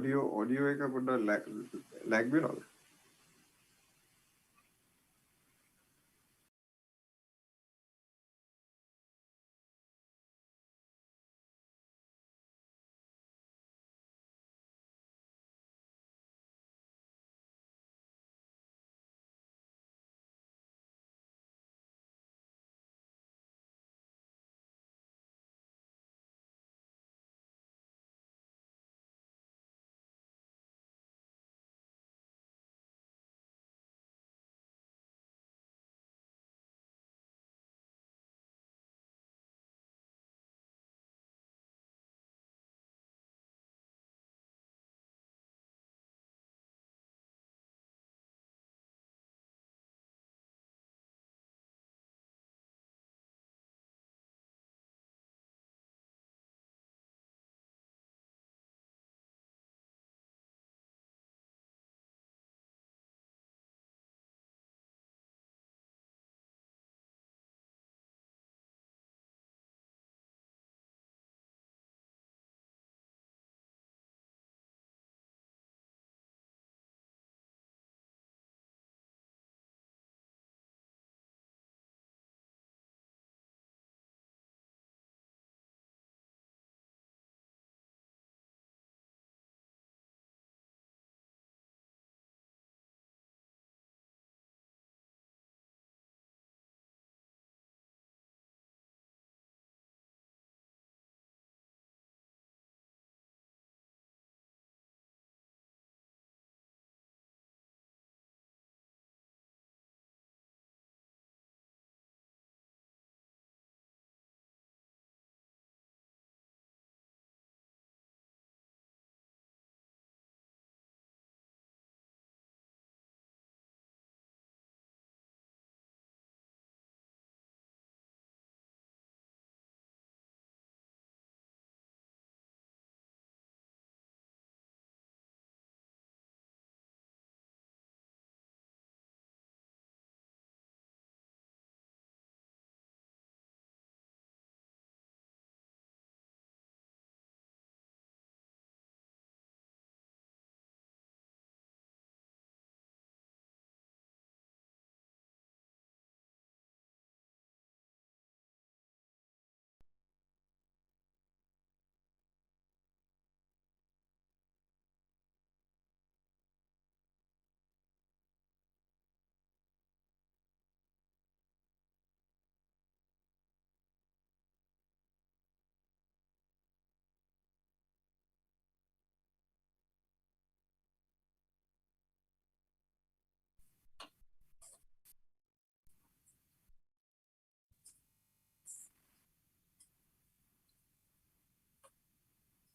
Audio එක පොඩ්ඩක් lag වෙනවද?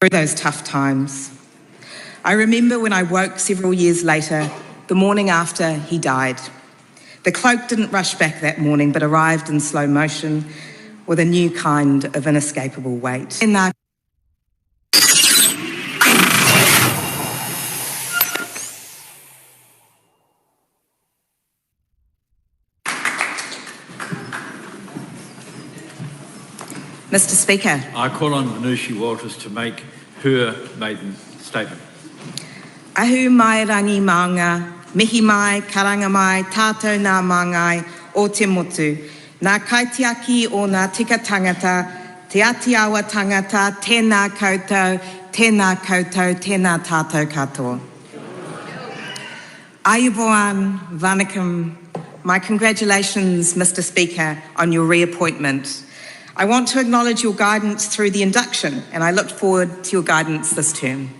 Through those tough times. I remember when I woke several years later, the morning after he died. The cloak didn't rush back that morning, but arrived in slow motion with a new kind of inescapable weight. Mr. Speaker. I call on Vanushi Walters to make her maiden statement. Ahu mai rangi maunga, mihi mai, karanga mai, tātou nā māngai o te motu. Nā kaitiaki o nā tika tangata, te ati awa tangata, tēnā koutou, tēnā koutou, tēnā tātou katoa. Ayubowan, vanakkam. My congratulations, Mr. Speaker, on your reappointment. I want to acknowledge your guidance through the induction, and I look forward to your guidance this term.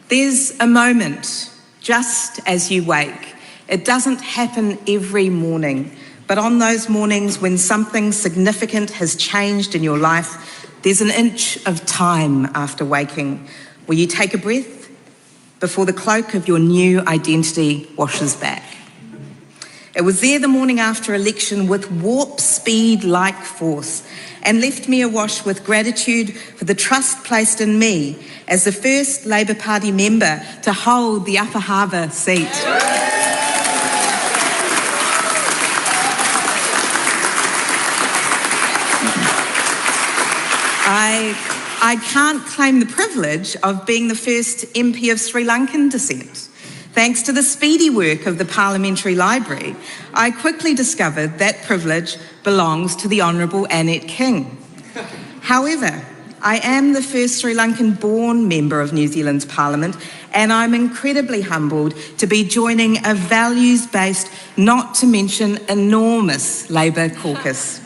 There's a moment just as you wake. It doesn't happen every morning, but on those mornings when something significant has changed in your life, there's an inch of time after waking where you take a breath before the cloak of your new identity washes back. It was there the morning after election with warp speed-like force and left me awash with gratitude for the trust placed in me as the first Labour Party member to hold the Upper Harbour seat. I can't claim the privilege of being the first MP of Sri Lankan descent. Thanks to the speedy work of the Parliamentary Library, I quickly discovered that privilege belongs to the Honourable Annette King. However, I am the first Sri Lankan-born member of New Zealand's Parliament, and I'm incredibly humbled to be joining a values-based, not to mention enormous Labour caucus.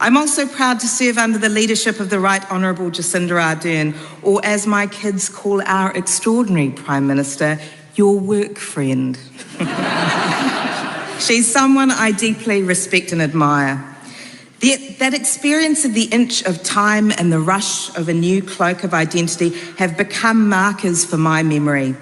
I'm also proud to serve under the leadership of the Right Honourable Jacinda Ardern, or as my kids call our extraordinary Prime Minister, your work friend. She's someone I deeply respect and admire. That experience of the inch of time and the rush of a new cloak of identity have become markers for my memory.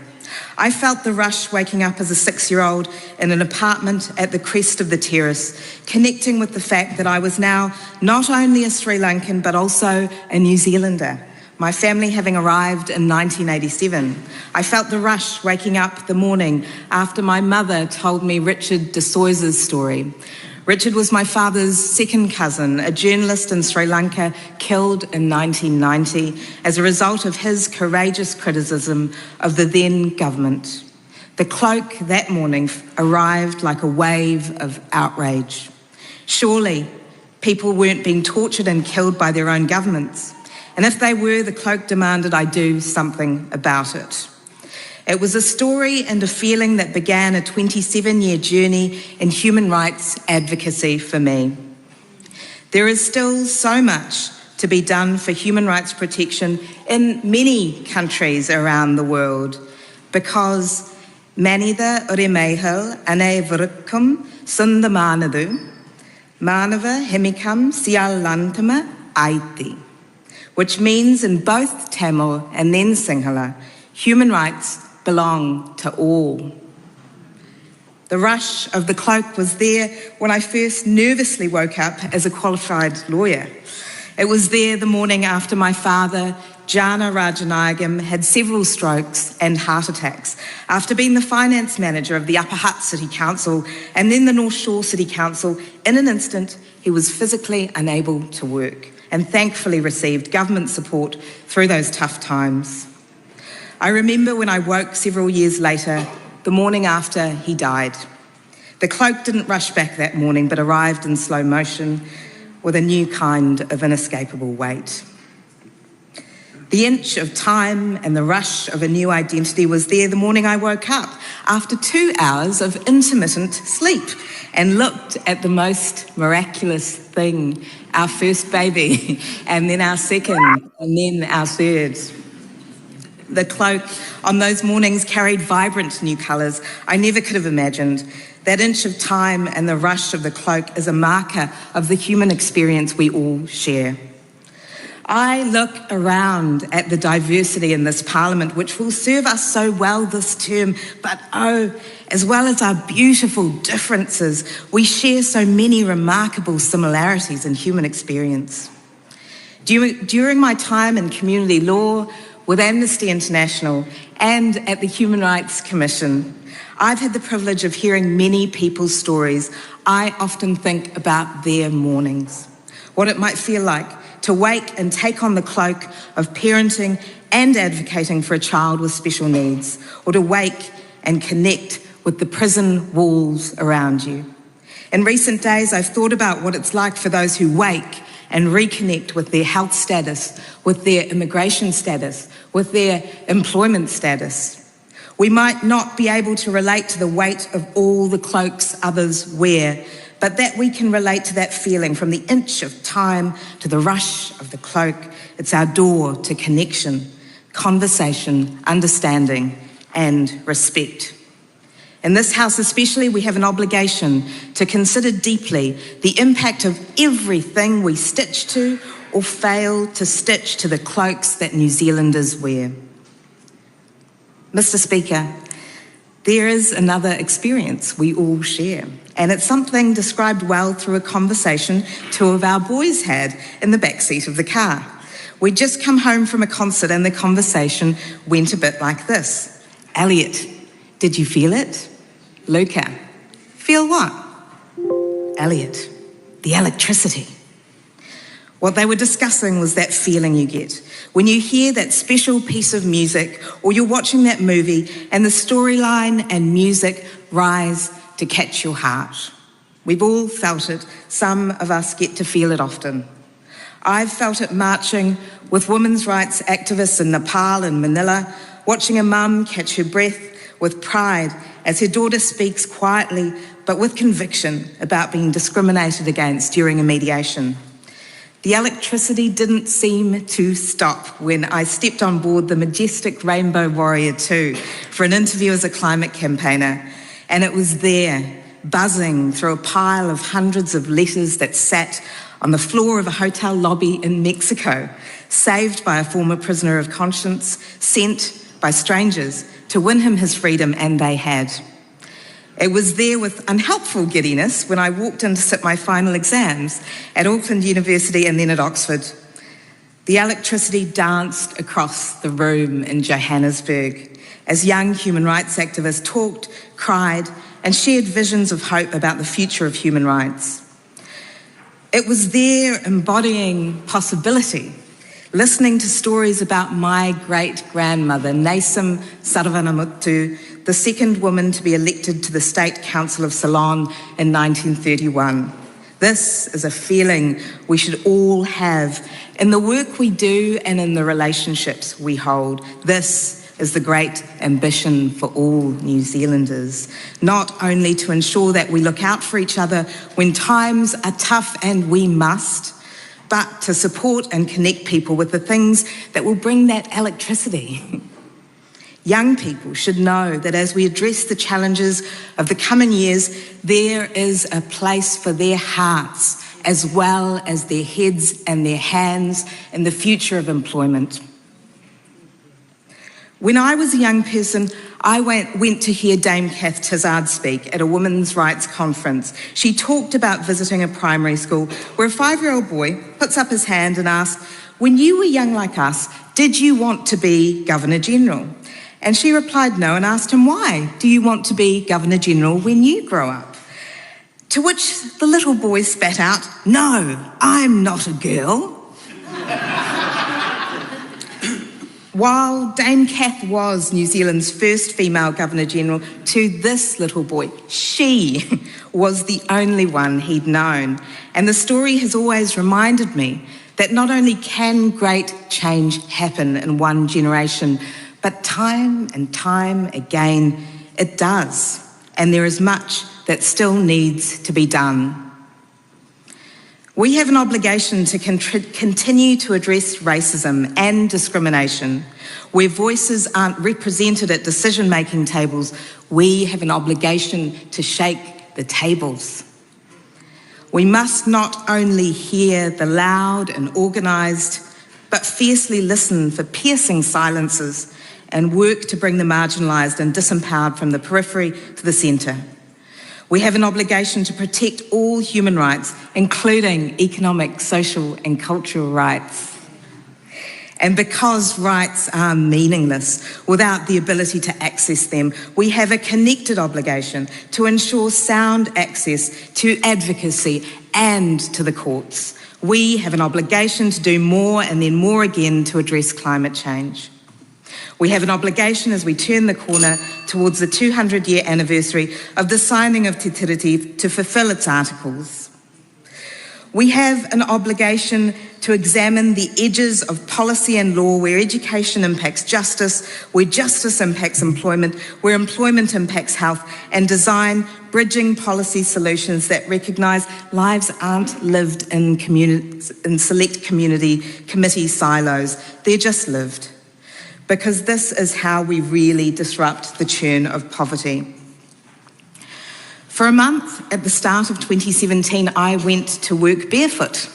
I felt the rush waking up as a 6-year-old in an apartment at the crest of the terrace, connecting with the fact that I was now not only a Sri Lankan but also a New Zealander, my family having arrived in 1987. I felt the rush waking up the morning after my mother told me Richard de Soysa's story. Richard was my father's second cousin, a journalist in Sri Lanka killed in 1990 as a result of his courageous criticism of the then government. The cloak that morning arrived like a wave of outrage. Surely people weren't being tortured and killed by their own governments. And if they were, the cloak demanded I do something about it. It was a story and a feeling that began a 27-year journey in human rights advocacy for me. There is still so much to be done for human rights protection in many countries around the world, because Manitha Urimehal ane Virukum Sundamanadu, Manava Hemikam Sialantama Aiti, which means in both Tamil and then Sinhala, human rights belong to all. The rush of the cloak was there when I first nervously woke up as a qualified lawyer. It was there the morning after my father, Jana Rajanayagam, had several strokes and heart attacks, after being the finance manager of the Upper Hutt City Council and then the North Shore City Council. In an instant, he was physically unable to work and thankfully received government support through those tough times. I remember when I woke several years later, the morning after he died. The cloak didn't rush back that morning, but arrived in slow motion with a new kind of inescapable weight. The inch of time and the rush of a new identity was there the morning I woke up after 2 hours of intermittent sleep and looked at the most miraculous thing, our first baby, and then our second, and then our third. The cloak on those mornings carried vibrant new colours I never could have imagined. That inch of time and the rush of the cloak is a marker of the human experience we all share. I look around at the diversity in this Parliament, which will serve us so well this term, but as well as our beautiful differences, we share so many remarkable similarities in human experience. During my time in community law, with Amnesty International and at the Human Rights Commission, I've had the privilege of hearing many people's stories. I often think about their mornings, what it might feel like to wake and take on the cloak of parenting and advocating for a child with special needs, or to wake and connect with the prison walls around you. In recent days, I've thought about what it's like for those who wake and reconnect with their health status, with their immigration status, with their employment status. We might not be able to relate to the weight of all the cloaks others wear, but that we can relate to that feeling from the inch of time to the rush of the cloak. It's our door to connection, conversation, understanding, and respect. In this House especially, we have an obligation to consider deeply the impact of everything we stitch to or fail to stitch to the cloaks that New Zealanders wear. Mr. Speaker, there is another experience we all share, and it's something described well through a conversation 2 of our boys had in the back seat of the car. We'd just come home from a concert and the conversation went a bit like this. Elliot, did you feel it? Luca, feel what? Elliot, the electricity. What they were discussing was that feeling you get when you hear that special piece of music or you're watching that movie and the storyline and music rise to catch your heart. We've all felt it. Some of us get to feel it often. I've felt it marching with women's rights activists in Nepal and Manila, watching a mum catch her breath with pride as her daughter speaks quietly but with conviction about being discriminated against during a mediation. The electricity didn't seem to stop when I stepped on board the majestic Rainbow Warrior 2 for an interview as a climate campaigner, and it was there, buzzing through a pile of hundreds of letters that sat on the floor of a hotel lobby in Mexico, saved by a former prisoner of conscience, sent by strangers to win him his freedom, and they had. It was there with unhelpful giddiness when I walked in to sit my final exams at Auckland University and then at Oxford. The electricity danced across the room in Johannesburg as young human rights activists talked, cried, and shared visions of hope about the future of human rights. It was there embodying possibility, listening to stories about my great-grandmother, Nasim Sarvanamuttu, the second woman to be elected to the State Council of Ceylon in 1931. This is a feeling we should all have in the work we do and in the relationships we hold. This is the great ambition for all New Zealanders, not only to ensure that we look out for each other when times are tough and we must, but to support and connect people with the things that will bring that electricity. Young people should know that as we address the challenges of the coming years, there is a place for their hearts as well as their heads and their hands in the future of employment. When I was a young person, I went to hear Dame Kath Tizard speak at a women's rights conference. She talked about visiting a primary school where a 5-year-old boy puts up his hand and asks, "When you were young like us, did you want to be Governor-General?" And she replied no and asked him, "Why do you want to be Governor-General when you grow up?" To which the little boy spat out, "No, I'm not a girl." While Dame Kath was New Zealand's first female Governor-General, to this little boy, she was the only one he'd known. And the story has always reminded me that not only can great change happen in one generation, but time and time again, it does. And there is much that still needs to be done. We have an obligation to continue to address racism and discrimination. Where voices aren't represented at decision-making tables, we have an obligation to shake the tables. We must not only hear the loud and organised, but fiercely listen for piercing silences and work to bring the marginalised and disempowered from the periphery to the centre. We have an obligation to protect all human rights, including economic, social and cultural rights. And because rights are meaningless without the ability to access them, we have a connected obligation to ensure sound access to advocacy and to the courts. We have an obligation to do more and then more again to address climate change. We have an obligation as we turn the corner towards the 200-year anniversary of the signing of Te Tiriti to fulfil its articles. We have an obligation to examine the edges of policy and law where education impacts justice, where justice impacts employment, where employment impacts health, and design bridging policy solutions that recognise lives aren't lived in select committee silos, they're just lived. Because this is how we really disrupt the churn of poverty. For a month at the start of 2017, I went to work barefoot.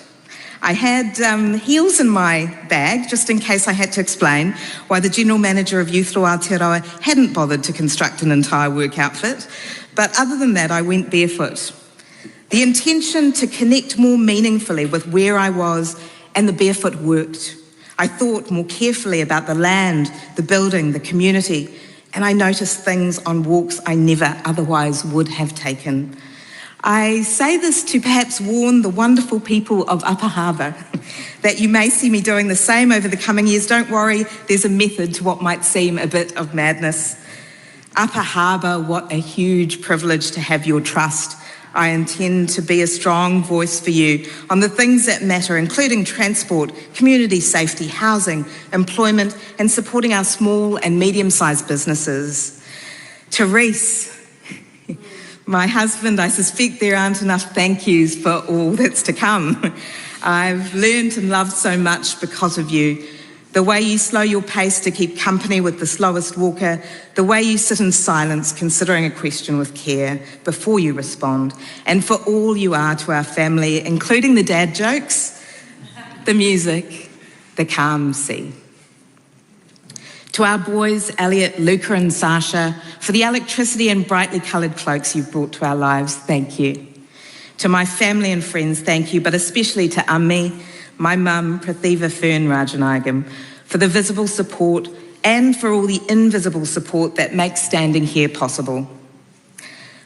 I had heels in my bag, just in case I had to explain why the General Manager of Youth Roa Aotearoa hadn't bothered to construct an entire work outfit. But other than that, I went barefoot. The intention to connect more meaningfully with where I was, and the barefoot worked. I thought more carefully about the land, the building, the community, and I noticed things on walks I never otherwise would have taken. I say this to perhaps warn the wonderful people of Upper Harbour that you may see me doing the same over the coming years. Don't worry, there's a method to what might seem a bit of madness. Upper Harbour, what a huge privilege to have your trust. I intend to be a strong voice for you on the things that matter, including transport, community safety, housing, employment, and supporting our small and medium-sized businesses. Therese, my husband, I suspect there aren't enough thank yous for all that's to come. I've learned and loved so much because of you. The way you slow your pace to keep company with the slowest walker, the way you sit in silence considering a question with care before you respond, and for all you are to our family, including the dad jokes, the music, the calm sea. To our boys, Elliot, Luca and Sasha, for the electricity and brightly coloured cloaks you've brought to our lives, thank you. To my family and friends, thank you, but especially to Ammi, my mum, Prathiva Fern Rajanagam, for the visible support and for all the invisible support that makes standing here possible.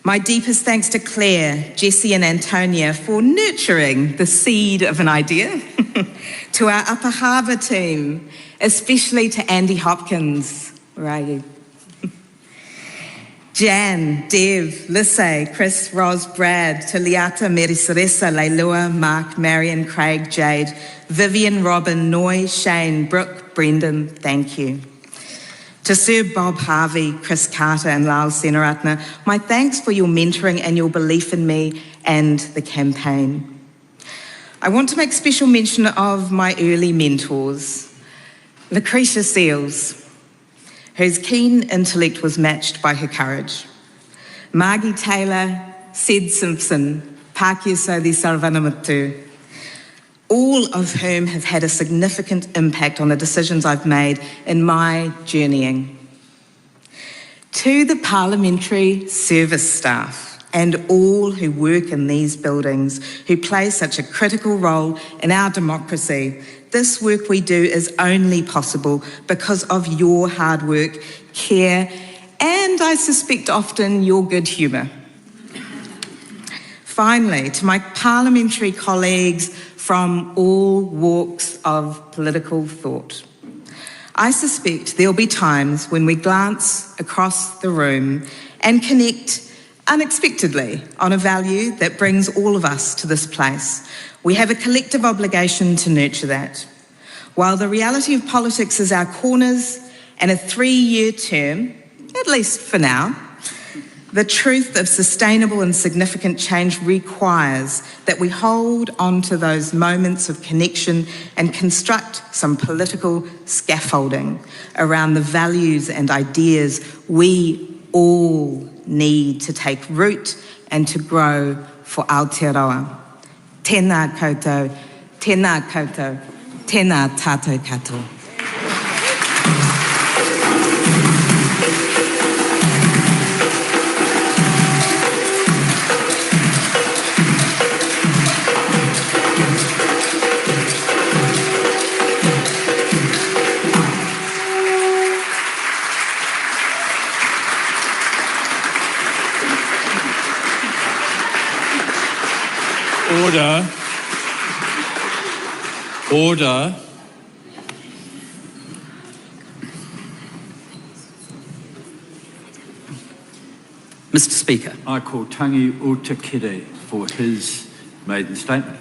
My deepest thanks to Claire, Jessie and Antonia for nurturing the seed of an idea. To our Upper Harbour team, especially to Andy Hopkins. Where are you? Jan, Dev, Lissay, Chris, Ros, Brad, to Liata, Merisaressa, Leilua, Mark, Marion, Craig, Jade, Vivian, Robin, Noy, Shane, Brooke, Brendan, thank you. To Sir Bob Harvey, Chris Carter and Lal Senaratna, my thanks for your mentoring and your belief in me and the campaign. I want to make special mention of my early mentors, Lucretia Seals, whose keen intellect was matched by her courage. Margie Taylor, Sid Simpson, Pakia Sodhi Sarvanamuttu, all of whom have had a significant impact on the decisions I've made in my journeying. To the parliamentary service staff and all who work in these buildings, who play such a critical role in our democracy, this work we do is only possible because of your hard work, care, and I suspect often your good humour. Finally, to my parliamentary colleagues from all walks of political thought, I suspect there'll be times when we glance across the room and connect unexpectedly on a value that brings all of us to this place. We have a collective obligation to nurture that. While the reality of politics is our corners and a 3-year term, at least for now, the truth of sustainable and significant change requires that we hold on to those moments of connection and construct some political scaffolding around the values and ideas we all need to take root and to grow for Aotearoa. Tēnā koutou, tēnā koutou, tēnā tātou katoa. Order. Order. Mr. Speaker. I call Tangi Utakere for his maiden statement.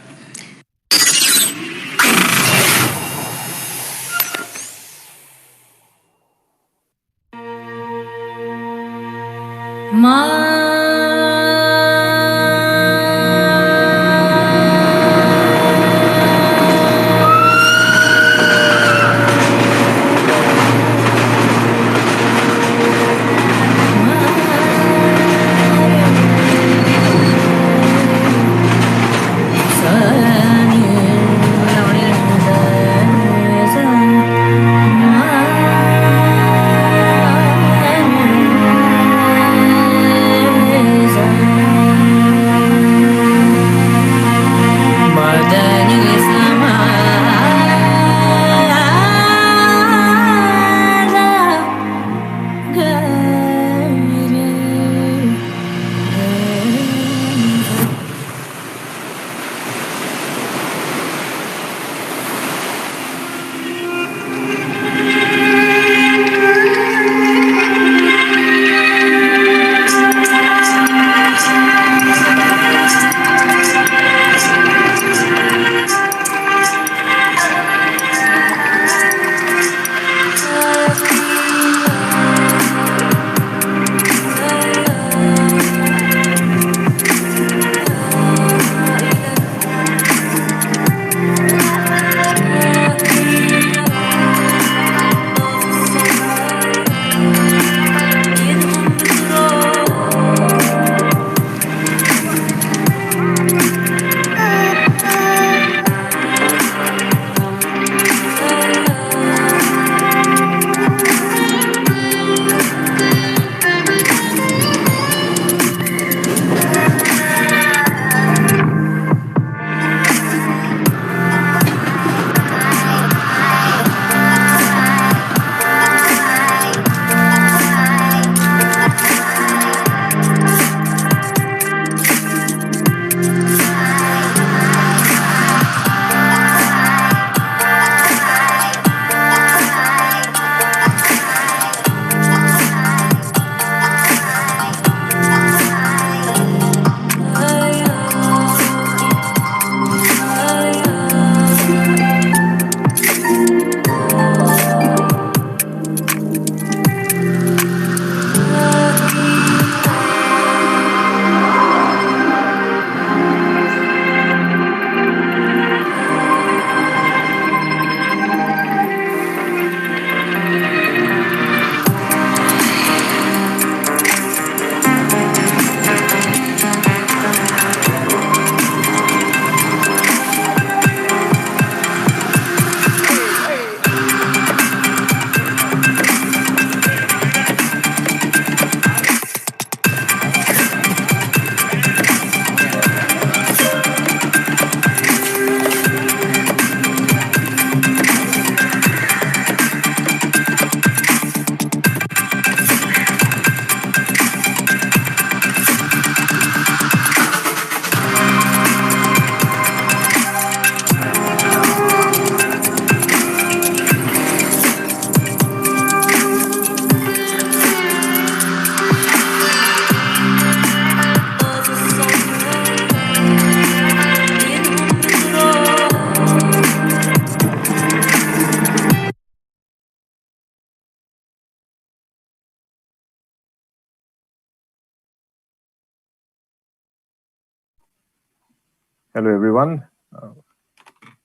Hello, everyone.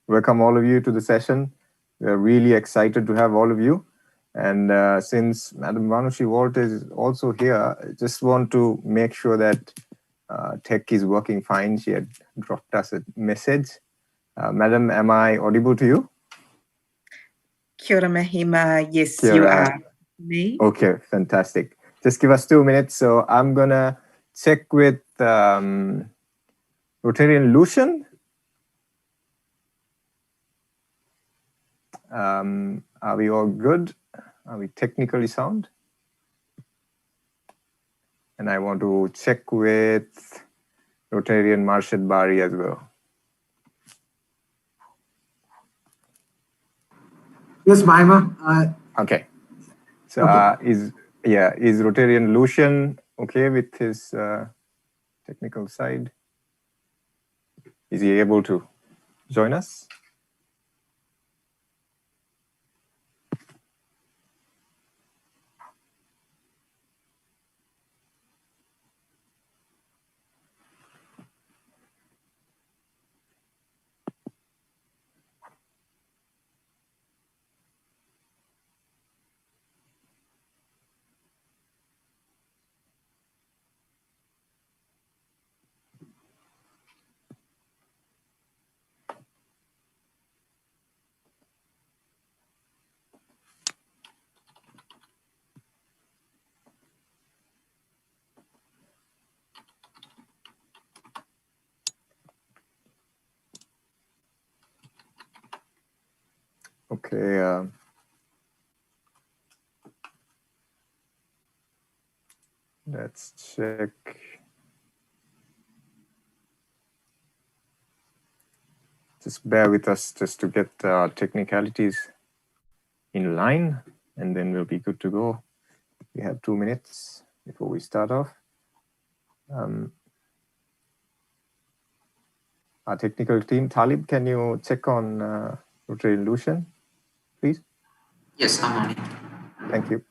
Welcome all of you to the session. We are really excited to have all of you. And since Madam Vanushi Walt is also here, I just want to make sure that tech is working fine. She had dropped us a message. Madam, am I audible to you? Kia ora Mahima, yes, Kia you ora. are. Me? Okay, fantastic. Just give us 2 minutes. So I'm gonna check with Rotarian Lucian. Are we all good? Are we technically sound? And I want to check with Rotarian Marshad Bari as well. Yes, Mahima. Okay. So Okay. is Rotarian Lucian okay with his technical side? Is he able to join us? Okay. Let's check. Just bear with us just to get technicalities in line, and then we'll be good to go. We have 2 minutes before we start off. Our technical team, Talib, can you check on Rotarian Lucian, please? Yes, I'm on it. Thank you.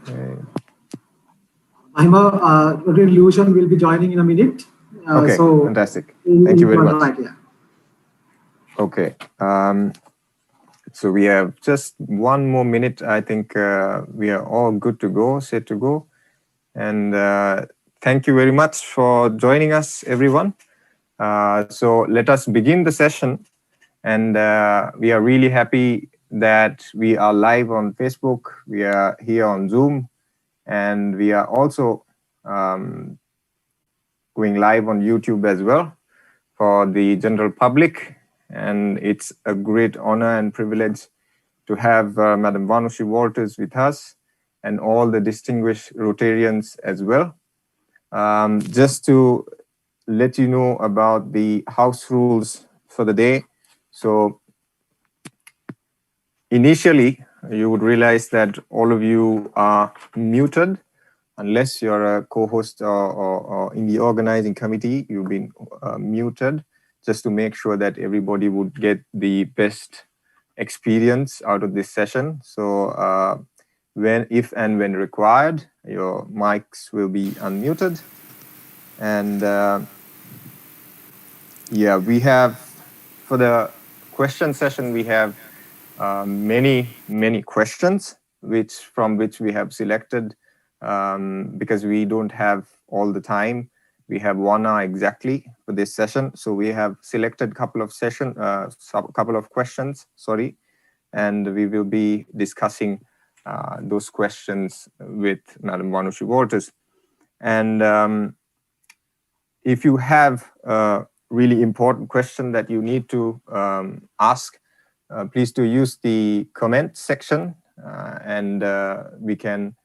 Okay. Mahima, Rotarian Lucian will be joining in a minute. Okay, so fantastic. Thank you very much. Right, yeah. Okay. So we have just 1 more minute. I think we are all good to go, set to go. And thank you very much for joining us, everyone. So let us begin the session. And we are really happy that we are live on Facebook. We are here on Zoom. And we are also going live on YouTube as well for the general public. And it's a great honor and privilege to have Madam Vanushi Walters with us and all the distinguished Rotarians as well. Just to let you know about the house rules for the day. So initially, you would realize that all of you are muted unless you're a co-host or in the organizing committee, you've been muted just to make sure that everybody would get the best experience out of this session. So if and when required, your mics will be unmuted. And yeah, we have, for the question session, we have many questions from which we have selected because we don't have all the time. We have 1 hour exactly for this session. So we have selected couple of questions, sorry, and we will be discussing those questions with Madam Vanushi Walters. And if you have a really important question that you need to ask, please do use the comment section and we can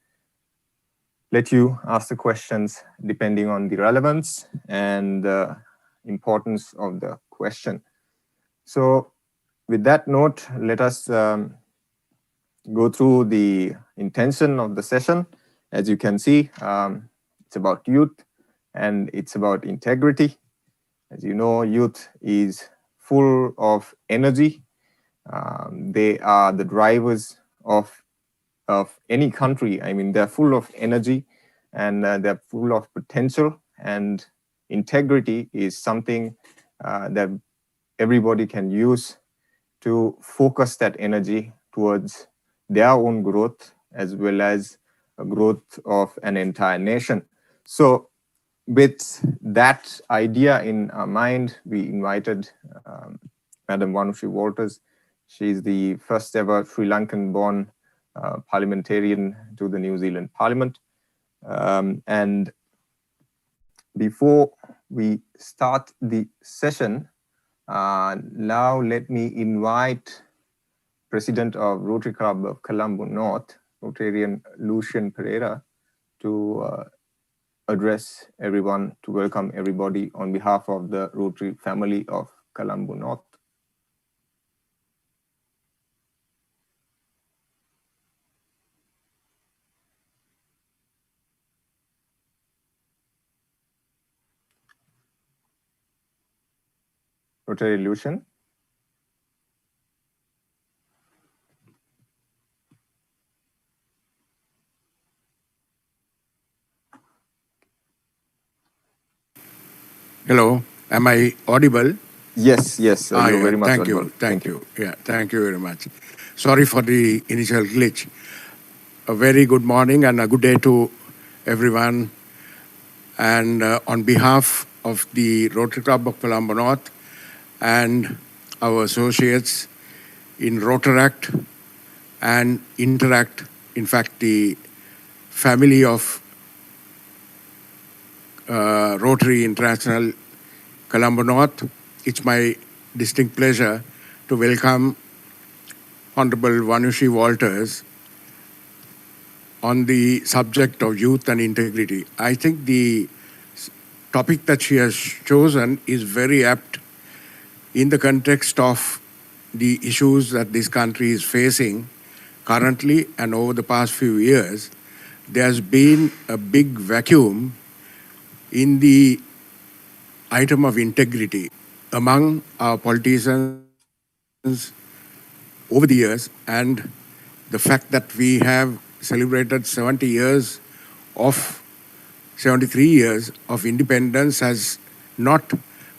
let you ask the questions depending on the relevance and the importance of the question. So with that note, let us go through the intention of the session. As you can see, it's about youth and it's about integrity. As you know, youth is full of energy. They are the drivers of any country. I mean, they're full of energy and they're full of potential, and integrity is something that everybody can use to focus that energy towards their own growth as well as a growth of an entire nation. So with that idea in our mind, we invited Madam Vanushi Walters. She's the first ever Sri Lankan born parliamentarian to the New Zealand Parliament. And before we start the session, now let me invite President of Rotary Club of Colombo North, Rotarian Lucian Pereira, to address everyone, to welcome everybody on behalf of the Rotary family of Colombo North. Rotary Lucian. Hello, am I audible? Yes, yes, you're yeah, very much thank audible. you, thank you. Yeah, thank you very much. Sorry for the initial glitch. A very good morning and a good day to everyone. And on behalf of the Rotary Club of Colombo North and our associates in Rotaract and Interact, in fact, the family of Rotary International Colombo North, it's my distinct pleasure to welcome Honorable Vanushi Walters on the subject of youth and integrity. I think the topic that she has chosen is very apt in the context of the issues that this country is facing currently and over the past few years. There's been a big vacuum in the item of integrity among our politicians over the years, and the fact that we have celebrated 73 years of independence has not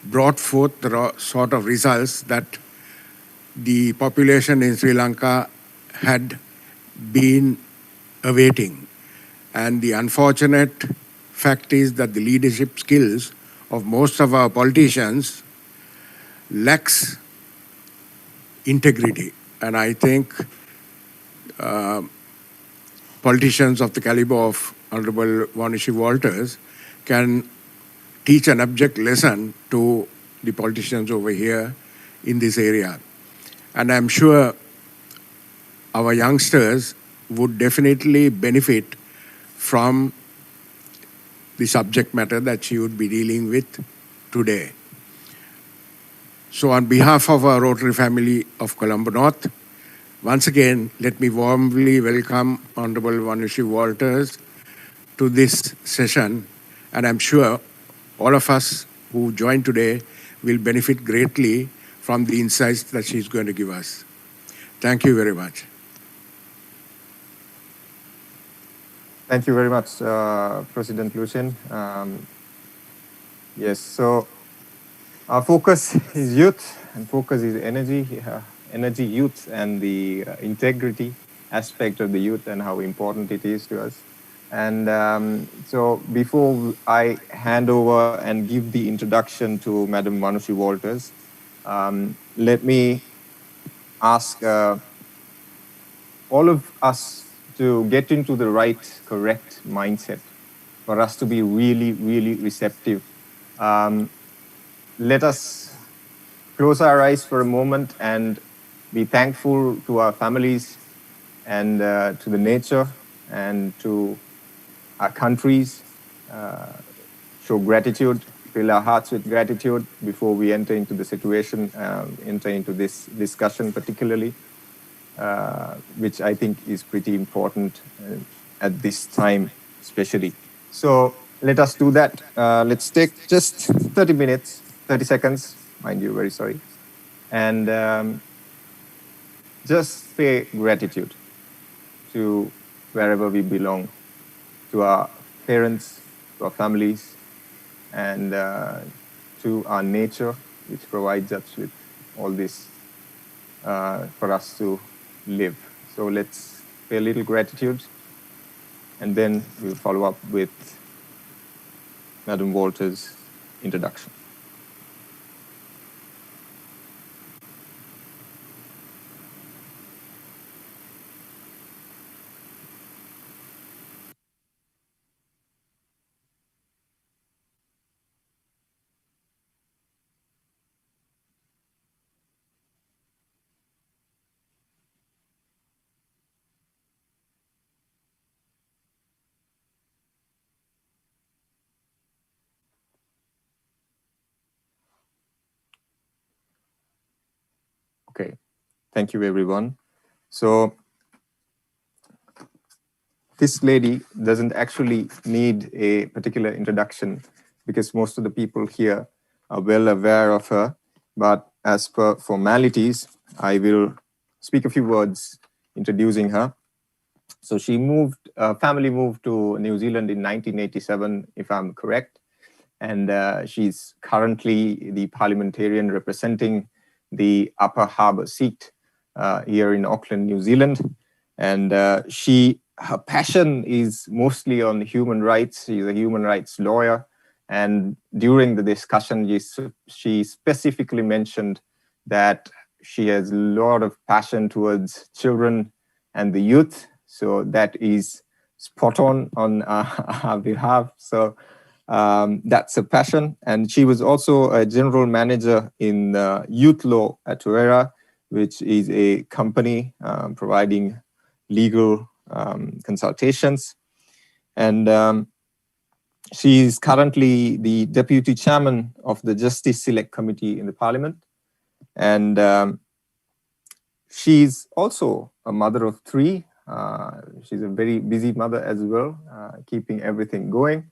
brought forth the sort of results that the population in Sri Lanka had been awaiting. And the unfortunate fact is that the leadership skills of most of our politicians lacks integrity. And I think politicians of the caliber of Honorable Vanushi Walters can teach an abject lesson to the politicians over here in this area. And I'm sure our youngsters would definitely benefit from the subject matter that she would be dealing with today. So on behalf of our Rotary family of Colombo North, once again, let me warmly welcome Honorable Vanushi Walters to this session, and I'm sure all of us who joined today will benefit greatly from the insights that she's going to give us. Thank you very much. Thank you very much, President Lucian. Yes, so our focus is youth and focus is energy, youth, and the integrity aspect of the youth and how important it is to us. And so before I hand over and give the introduction to Madam Vanushi Walters, let me ask all of us to get into the right, correct mindset for us to be really, really receptive. Let us close our eyes for a moment and be thankful to our families and to the nature and to our countries, show gratitude, fill our hearts with gratitude before we enter into the situation, enter into this discussion particularly, which I think is pretty important at this time especially. So let us do that. Let's take just 30 minutes, 30 seconds, mind you, very sorry, and just pay gratitude to wherever we belong, to our parents, to our families, and to our nature, which provides us with all this for us to live. So let's pay a little gratitude, and then we'll follow up with Madam Walter's introduction. Okay, thank you everyone. So this lady doesn't actually need a particular introduction because most of the people here are well aware of her. But as per formalities, I will speak a few words introducing her. So she family moved to New Zealand in 1987, if I'm correct. And she's currently the parliamentarian representing the Upper Harbour seat here in Auckland, New Zealand. And her passion is mostly on human rights. She's a human rights lawyer. And during the discussion, she specifically mentioned that she has a lot of passion towards children and the youth. So that is spot on our behalf. So that's a passion. And she was also a general manager in Youth Law at Torera, which is a company providing legal consultations. And she is currently the deputy chairman of the Justice Select Committee in the Parliament. And she's also a mother of three. She's a very busy mother as well, keeping everything going.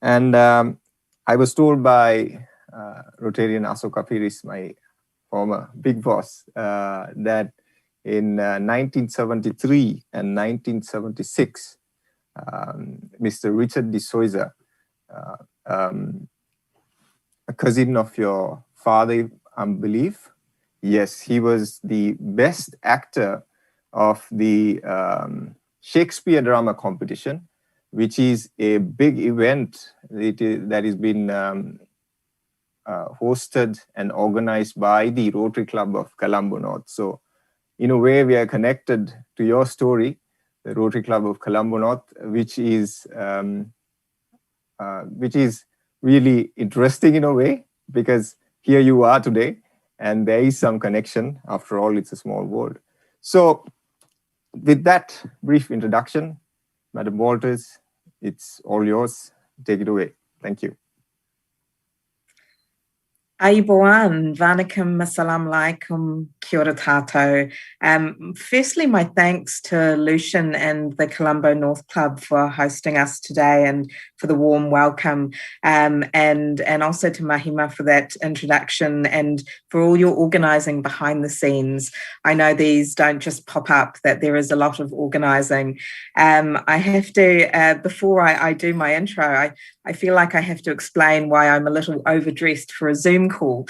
And I was told by Rotarian Asoka Piris, my former big boss, that in 1973 and 1976, Mr. Richard de Souza, a cousin of your father, I believe, yes, he was the best actor of the Shakespeare drama competition, which is a big event that has been hosted and organized by the Rotary Club of Colombo North. So in a way, we are connected to your story, the Rotary Club of Colombo North, which is really interesting in a way, because here you are today, and there is some connection. After all, it's a small world. So with that brief introduction, Madam Walters, it's all yours. Take it away. Thank you. Ayubowan, Vanakkam, Assalamu alaikum, kia ora tātou. Firstly, my thanks to Lucian and the Colombo North Club for hosting us today and for the warm welcome, and also to Mahima for that introduction and for all your organising behind the scenes. I know these don't just pop up, that there is a lot of organising. I have to, before I do my intro, I feel like I have to explain why I'm a little overdressed for a Zoom call.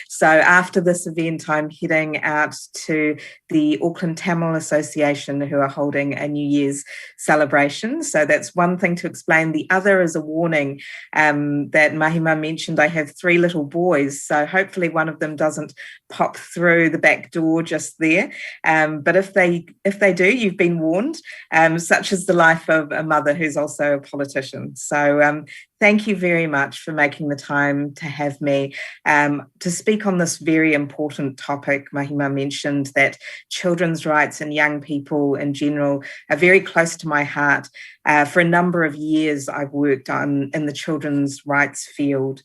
So after this event, I'm heading out to the Auckland Tamil Association, who are holding a New Year's celebration. So that's one thing to explain. The other is a warning that Mahima mentioned. I have 3 little boys, so hopefully one of them doesn't pop through the back door just there. But if they do, you've been warned. Such is the life of a mother who's also a politician. So thank you very much for making the time to have have me to speak on this very important topic. Mahima mentioned that children's rights and young people in general are very close to my heart. For a number of years, I've worked in the children's rights field.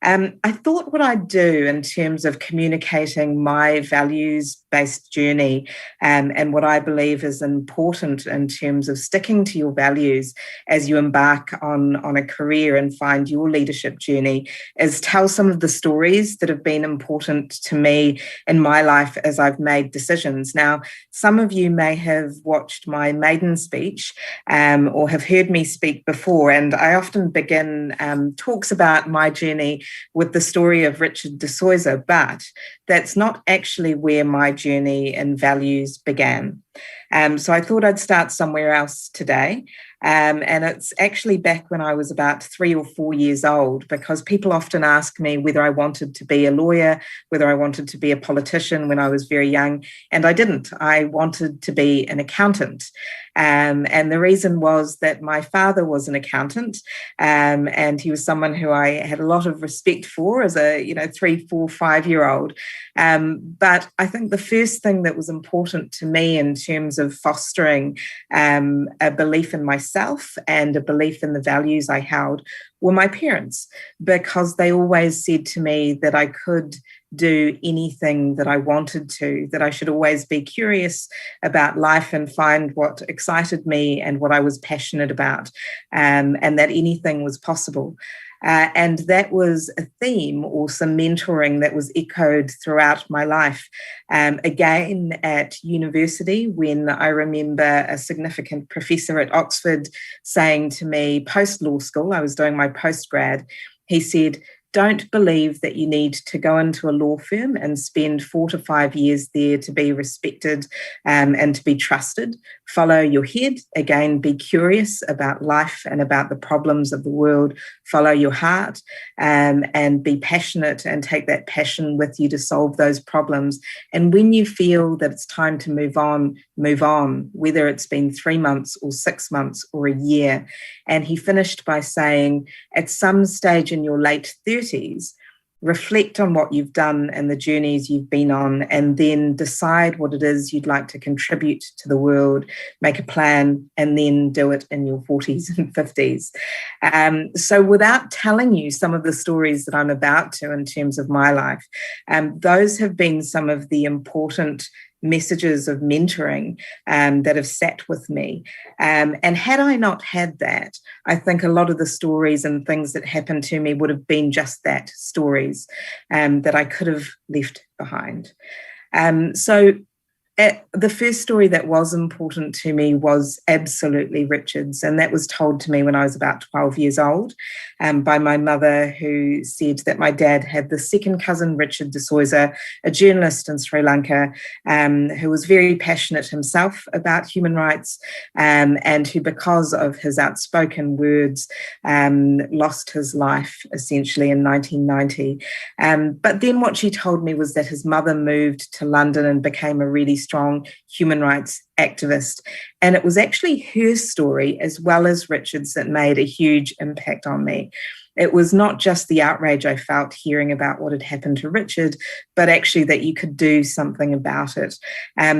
I thought what I'd do in terms of communicating my values-based journey and what I believe is important in terms of sticking to your values as you embark on a career and find your leadership journey is tell some of the stories that have been important to me in my life as I've made decisions. Now, some of you may have watched my maiden speech or have heard me speak before, and I often begin talks about my journey with the story of Richard de Soysa, but that's not actually where my journey and values began. So I thought I'd start somewhere else today. And it's actually back when I was about 3 or 4 years old, because people often ask me whether I wanted to be a lawyer, whether I wanted to be a politician when I was very young, and I didn't. I wanted to be an accountant. And the reason was that my father was an accountant, and he was someone who I had a lot of respect for as a 3, 4, 5-year-old. But I think the first thing that was important to me in terms of fostering a belief in myself and a belief in the values I held were my parents, because they always said to me that I could do anything that I wanted to, that I should always be curious about life and find what excited me and what I was passionate about, and that anything was possible. And that was a theme or some mentoring that was echoed throughout my life. Again, at university, when I remember a significant professor at Oxford saying to me post-law school, I was doing my postgrad, he said, don't believe that you need to go into a law firm and spend 4 to 5 years there to be respected and to be trusted. Follow your head. Again, be curious about life and about the problems of the world. Follow your heart and be passionate and take that passion with you to solve those problems. And when you feel that it's time to move on, whether it's been 3 months or 6 months or a year. And he finished by saying, at some stage in your late 30s, reflect on what you've done and the journeys you've been on, and then decide what it is you'd like to contribute to the world, make a plan, and then do it in your 40s and 50s. So without telling you some of the stories that I'm about to in terms of my life, those have been some of the important messages of mentoring that have sat with me. And had I not had that, I think a lot of the stories and things that happened to me would have been just that, stories that I could have left behind. So the first story that was important to me was absolutely Richard's, and that was told to me when I was about 12 years old by my mother, who said that my dad had the second cousin, Richard de Soysa, a journalist in Sri Lanka, who was very passionate himself about human rights and who, because of his outspoken words, lost his life essentially in 1990. But then what she told me was that his mother moved to London and became a really strong human rights activist. And it was actually her story, as well as Richard's, that made a huge impact on me. It was not just the outrage I felt hearing about what had happened to Richard, but actually that you could do something about it.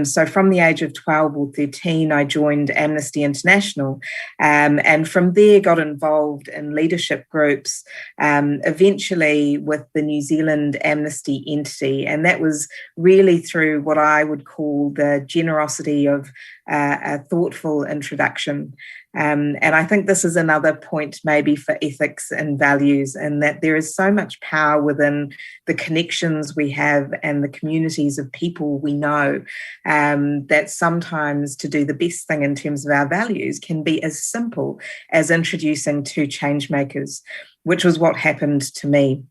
So from the age of 12 or 13, I joined Amnesty International, and from there got involved in leadership groups, eventually with the New Zealand Amnesty entity. And that was really through what I would call the generosity of a thoughtful introduction. And I think this is another point maybe for ethics and values, and that there is so much power within the connections we have and the communities of people we know, that sometimes to do the best thing in terms of our values can be as simple as introducing 2 change makers, which was what happened to me.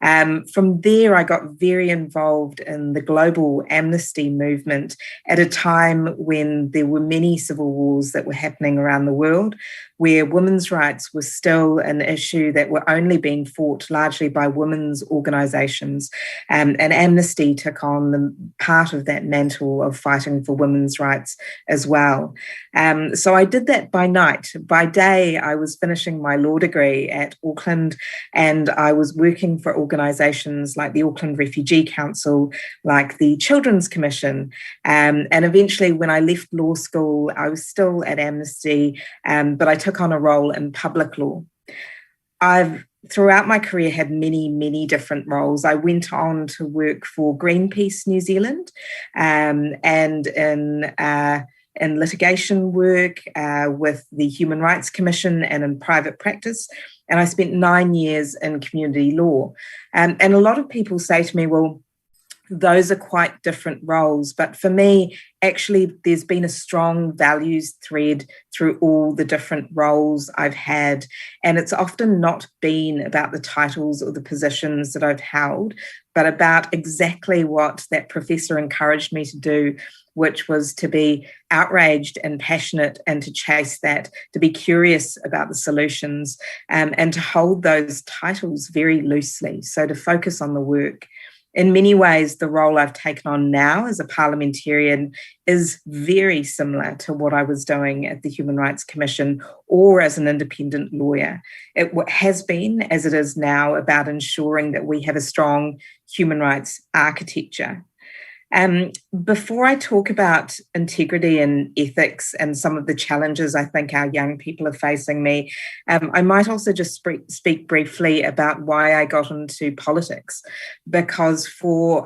From there, I got very involved in the global amnesty movement at a time when there were many civil wars that were happening around the world, where women's rights were still an issue that were only being fought largely by women's organisations. And Amnesty took on the part of that mantle of fighting for women's rights as well. So I did that by night. By day, I was finishing my law degree at Auckland, and I was working for organisations like the Auckland Refugee Council, like the Children's Commission. And eventually, when I left law school, I was still at Amnesty, but I took on a role in public law. I've throughout my career had many, many different roles. I went on to work for Greenpeace New Zealand, and in litigation work with the Human Rights Commission and in private practice. And I spent 9 years in community law. And a lot of people say to me, well, those are quite different roles. But for me, actually, there's been a strong values thread through all the different roles I've had. And it's often not been about the titles or the positions that I've held, but about exactly what that professor encouraged me to do, which was to be outraged and passionate and to chase that, to be curious about the solutions, and to hold those titles very loosely. So to focus on the work. In many ways, the role I've taken on now as a parliamentarian is very similar to what I was doing at the Human Rights Commission or as an independent lawyer. It has been, as it is now, about ensuring that we have a strong human rights architecture. Before I talk about integrity and ethics and some of the challenges I think our young people are facing me, I might also just speak briefly about why I got into politics, because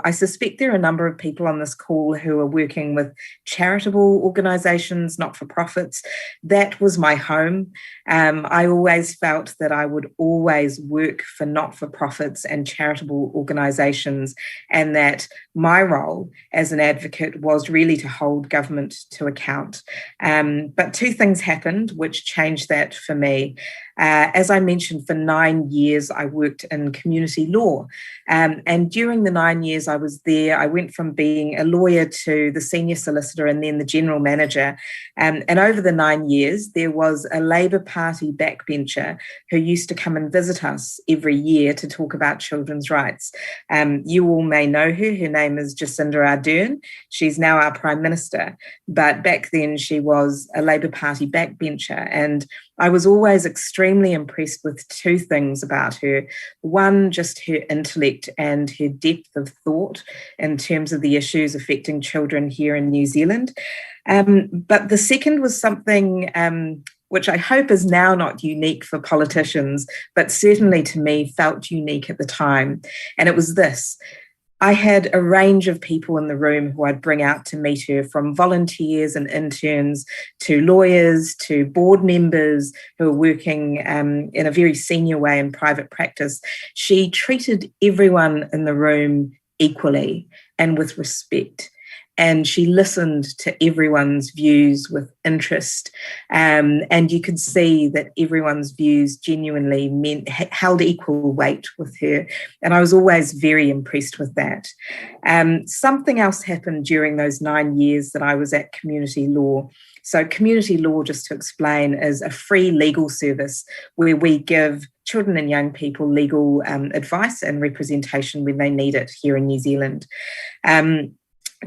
I suspect there are a number of people on this call who are working with charitable organisations, not-for-profits. That was my home. I always felt that I would always work for not-for-profits and charitable organisations, and that my role as an advocate was really to hold government to account. But two things happened which changed that for me. As I mentioned, for 9 years, I worked in community law. And during the 9 years I was there, I went from being a lawyer to the senior solicitor and then the general manager. And over the 9 years, there was a Labour Party backbencher who used to come and visit us every year to talk about children's rights. You all may know her. Her name is Jacinda Ardern. She's now our Prime Minister. But back then, she was a Labour Party backbencher. And I was always extremely impressed with two things about her. One, just her intellect and her depth of thought in terms of the issues affecting children here in New Zealand. But the second was something which I hope is now not unique for politicians, but certainly to me felt unique at the time. And it was this. I had a range of people in the room who I'd bring out to meet her, from volunteers and interns to lawyers to board members who were working in a very senior way in private practice. She treated everyone in the room equally and with respect. And she listened to everyone's views with interest. And you could see that everyone's views genuinely held equal weight with her. And I was always very impressed with that. Something else happened during those 9 years that I was at community law. So community law, just to explain, is a free legal service where we give children and young people legal advice and representation when they need it here in New Zealand.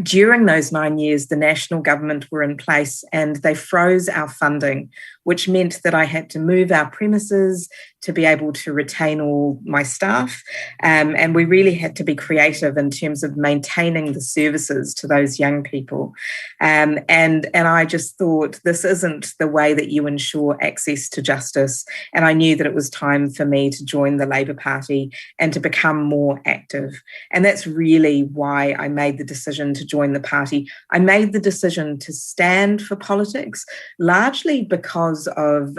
During those 9 years, the national government were in place and they froze our funding, which meant that I had to move our premises to be able to retain all my staff. And we really had to be creative in terms of maintaining the services to those young people. And I just thought, this isn't the way that you ensure access to justice. And I knew that it was time for me to join the Labour Party and to become more active. And that's really why I made the decision to join the party. I made the decision to stand for politics, largely because of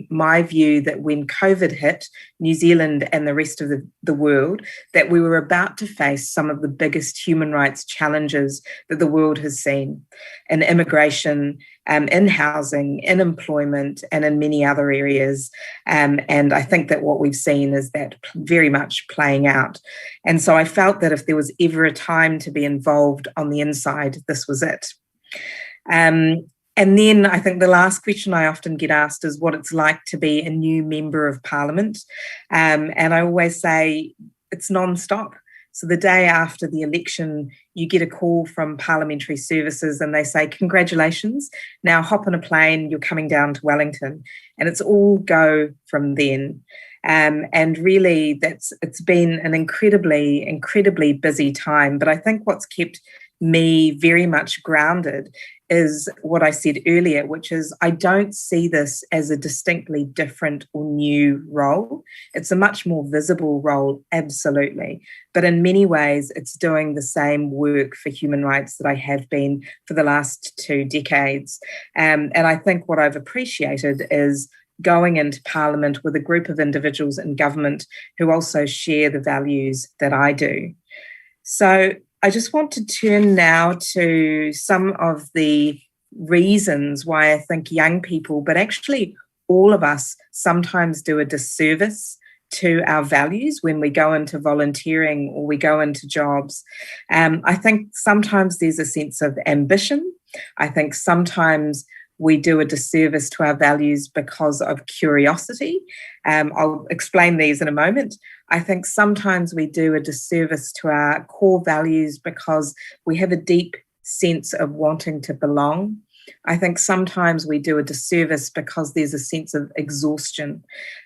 my view that when COVID hit New Zealand and the rest of the world, that we were about to face some of the biggest human rights challenges that the world has seen in immigration, in housing, in employment, and in many other areas. And I think that what we've seen is that very much playing out. And so I felt that if there was ever a time to be involved on the inside, this was it. And then I think the last question I often get asked is what it's like to be a new member of Parliament. And I always say it's non-stop. So the day after the election, you get a call from Parliamentary Services and they say, congratulations, now hop on a plane, you're coming down to Wellington. And it's all go from then. And really, it's been an incredibly busy time. But I think what's kept me very much grounded is what I said earlier, which is I don't see this as a distinctly different or new role. It's a much more visible role, absolutely. But in many ways, it's doing the same work for human rights that I have been for the last 2 decades. And I think what I've appreciated is going into Parliament with a group of individuals in government who also share the values that I do. So I just want to turn now to some of the reasons why I think young people, but actually all of us, sometimes do a disservice to our values when we go into volunteering or we go into jobs. I think sometimes there's a sense of ambition. I think sometimes we do a disservice to our values because of curiosity. I'll explain these in a moment. I think sometimes we do a disservice to our core values because we have a deep sense of wanting to belong. I think sometimes we do a disservice because there's a sense of exhaustion.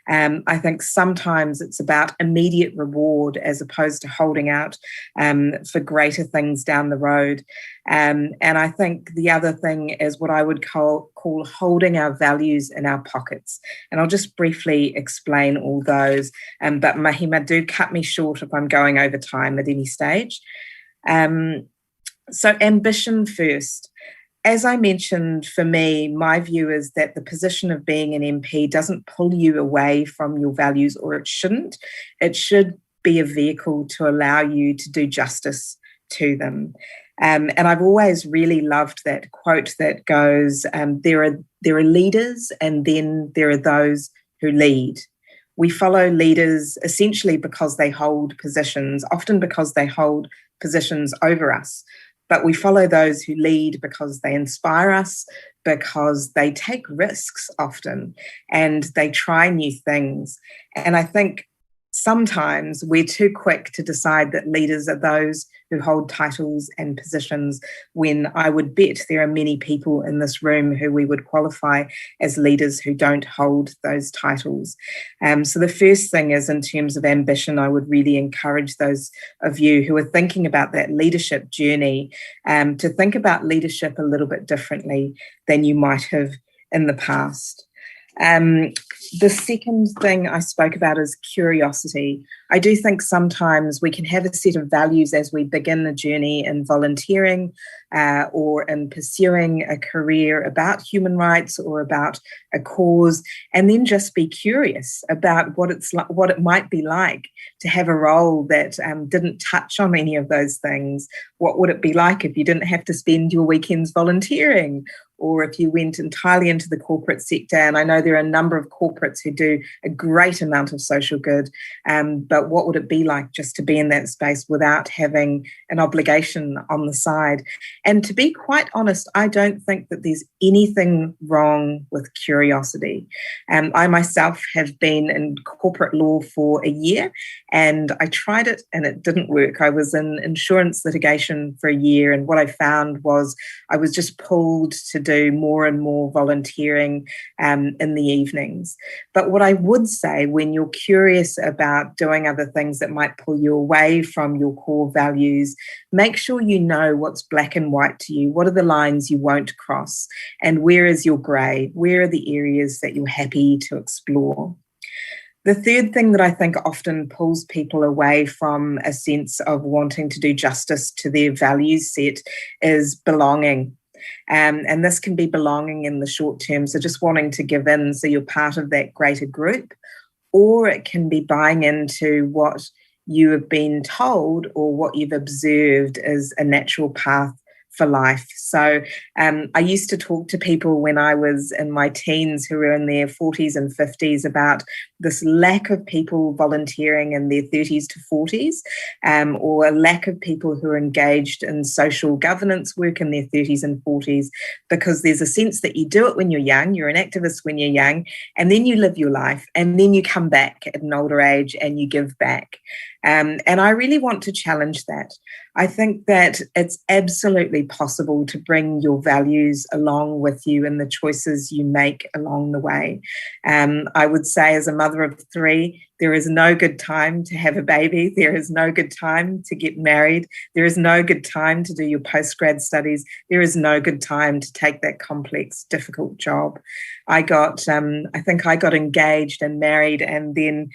I think sometimes it's about immediate reward as opposed to holding out for greater things down the road. And I think the other thing is what I would call holding our values in our pockets. And I'll just briefly explain all those. But Mahima, do cut me short if I'm going over time at any stage. So ambition first. As I mentioned, for me, my view is that the position of being an MP doesn't pull you away from your values, or it shouldn't. It should be a vehicle to allow you to do justice to them. And I've always really loved that quote that goes, there are leaders and then there are those who lead. We follow leaders essentially because they hold positions, often because they hold positions over us. But we follow those who lead because they inspire us, because they take risks often, and they try new things. And I think sometimes we're too quick to decide that leaders are those who hold titles and positions, when I would bet there are many people in this room who we would qualify as leaders who don't hold those titles. So the first thing is, in terms of ambition, I would really encourage those of you who are thinking about that leadership journey to think about leadership a little bit differently than you might have in the past. The second thing I spoke about is curiosity. I do think sometimes we can have a set of values as we begin a journey in volunteering or in pursuing a career about human rights or about a cause, and then just be curious about what it might be like to have a role that didn't touch on any of those things. What would it be like if you didn't have to spend your weekends volunteering, or if you went entirely into the corporate sector? And I know there are a number of corporates who do a great amount of social good, but what would it be like just to be in that space without having an obligation on the side? And to be quite honest, I don't think that there's anything wrong with curiosity. I myself have been in corporate law for a year, and I tried it and it didn't work. I was in insurance litigation for a year, and what I found was I was just pulled to do more and more volunteering in the evenings. But what I would say, when you're curious about doing other things that might pull you away from your core values, make sure you know what's black and white to you. What are the lines you won't cross? And where is your grey? Where are the areas that you're happy to explore? The third thing that I think often pulls people away from a sense of wanting to do justice to their values set is belonging. And this can be belonging in the short term, so just wanting to give in so you're part of that greater group, or it can be buying into what you have been told or what you've observed as a natural path for life. So I used to talk to people when I was in my teens who were in their 40s and 50s about this lack of people volunteering in their 30s to 40s, or a lack of people who are engaged in social governance work in their 30s and 40s, because there's a sense that you do it when you're young, you're an activist when you're young, and then you live your life, and then you come back at an older age and you give back. And I really want to challenge that. I think that it's absolutely possible to bring your values along with you in the choices you make along the way. I would say, as a mother of 3, there is no good time to have a baby. There is no good time to get married. There is no good time to do your postgrad studies. There is no good time to take that complex, difficult job. I think I got engaged and married and then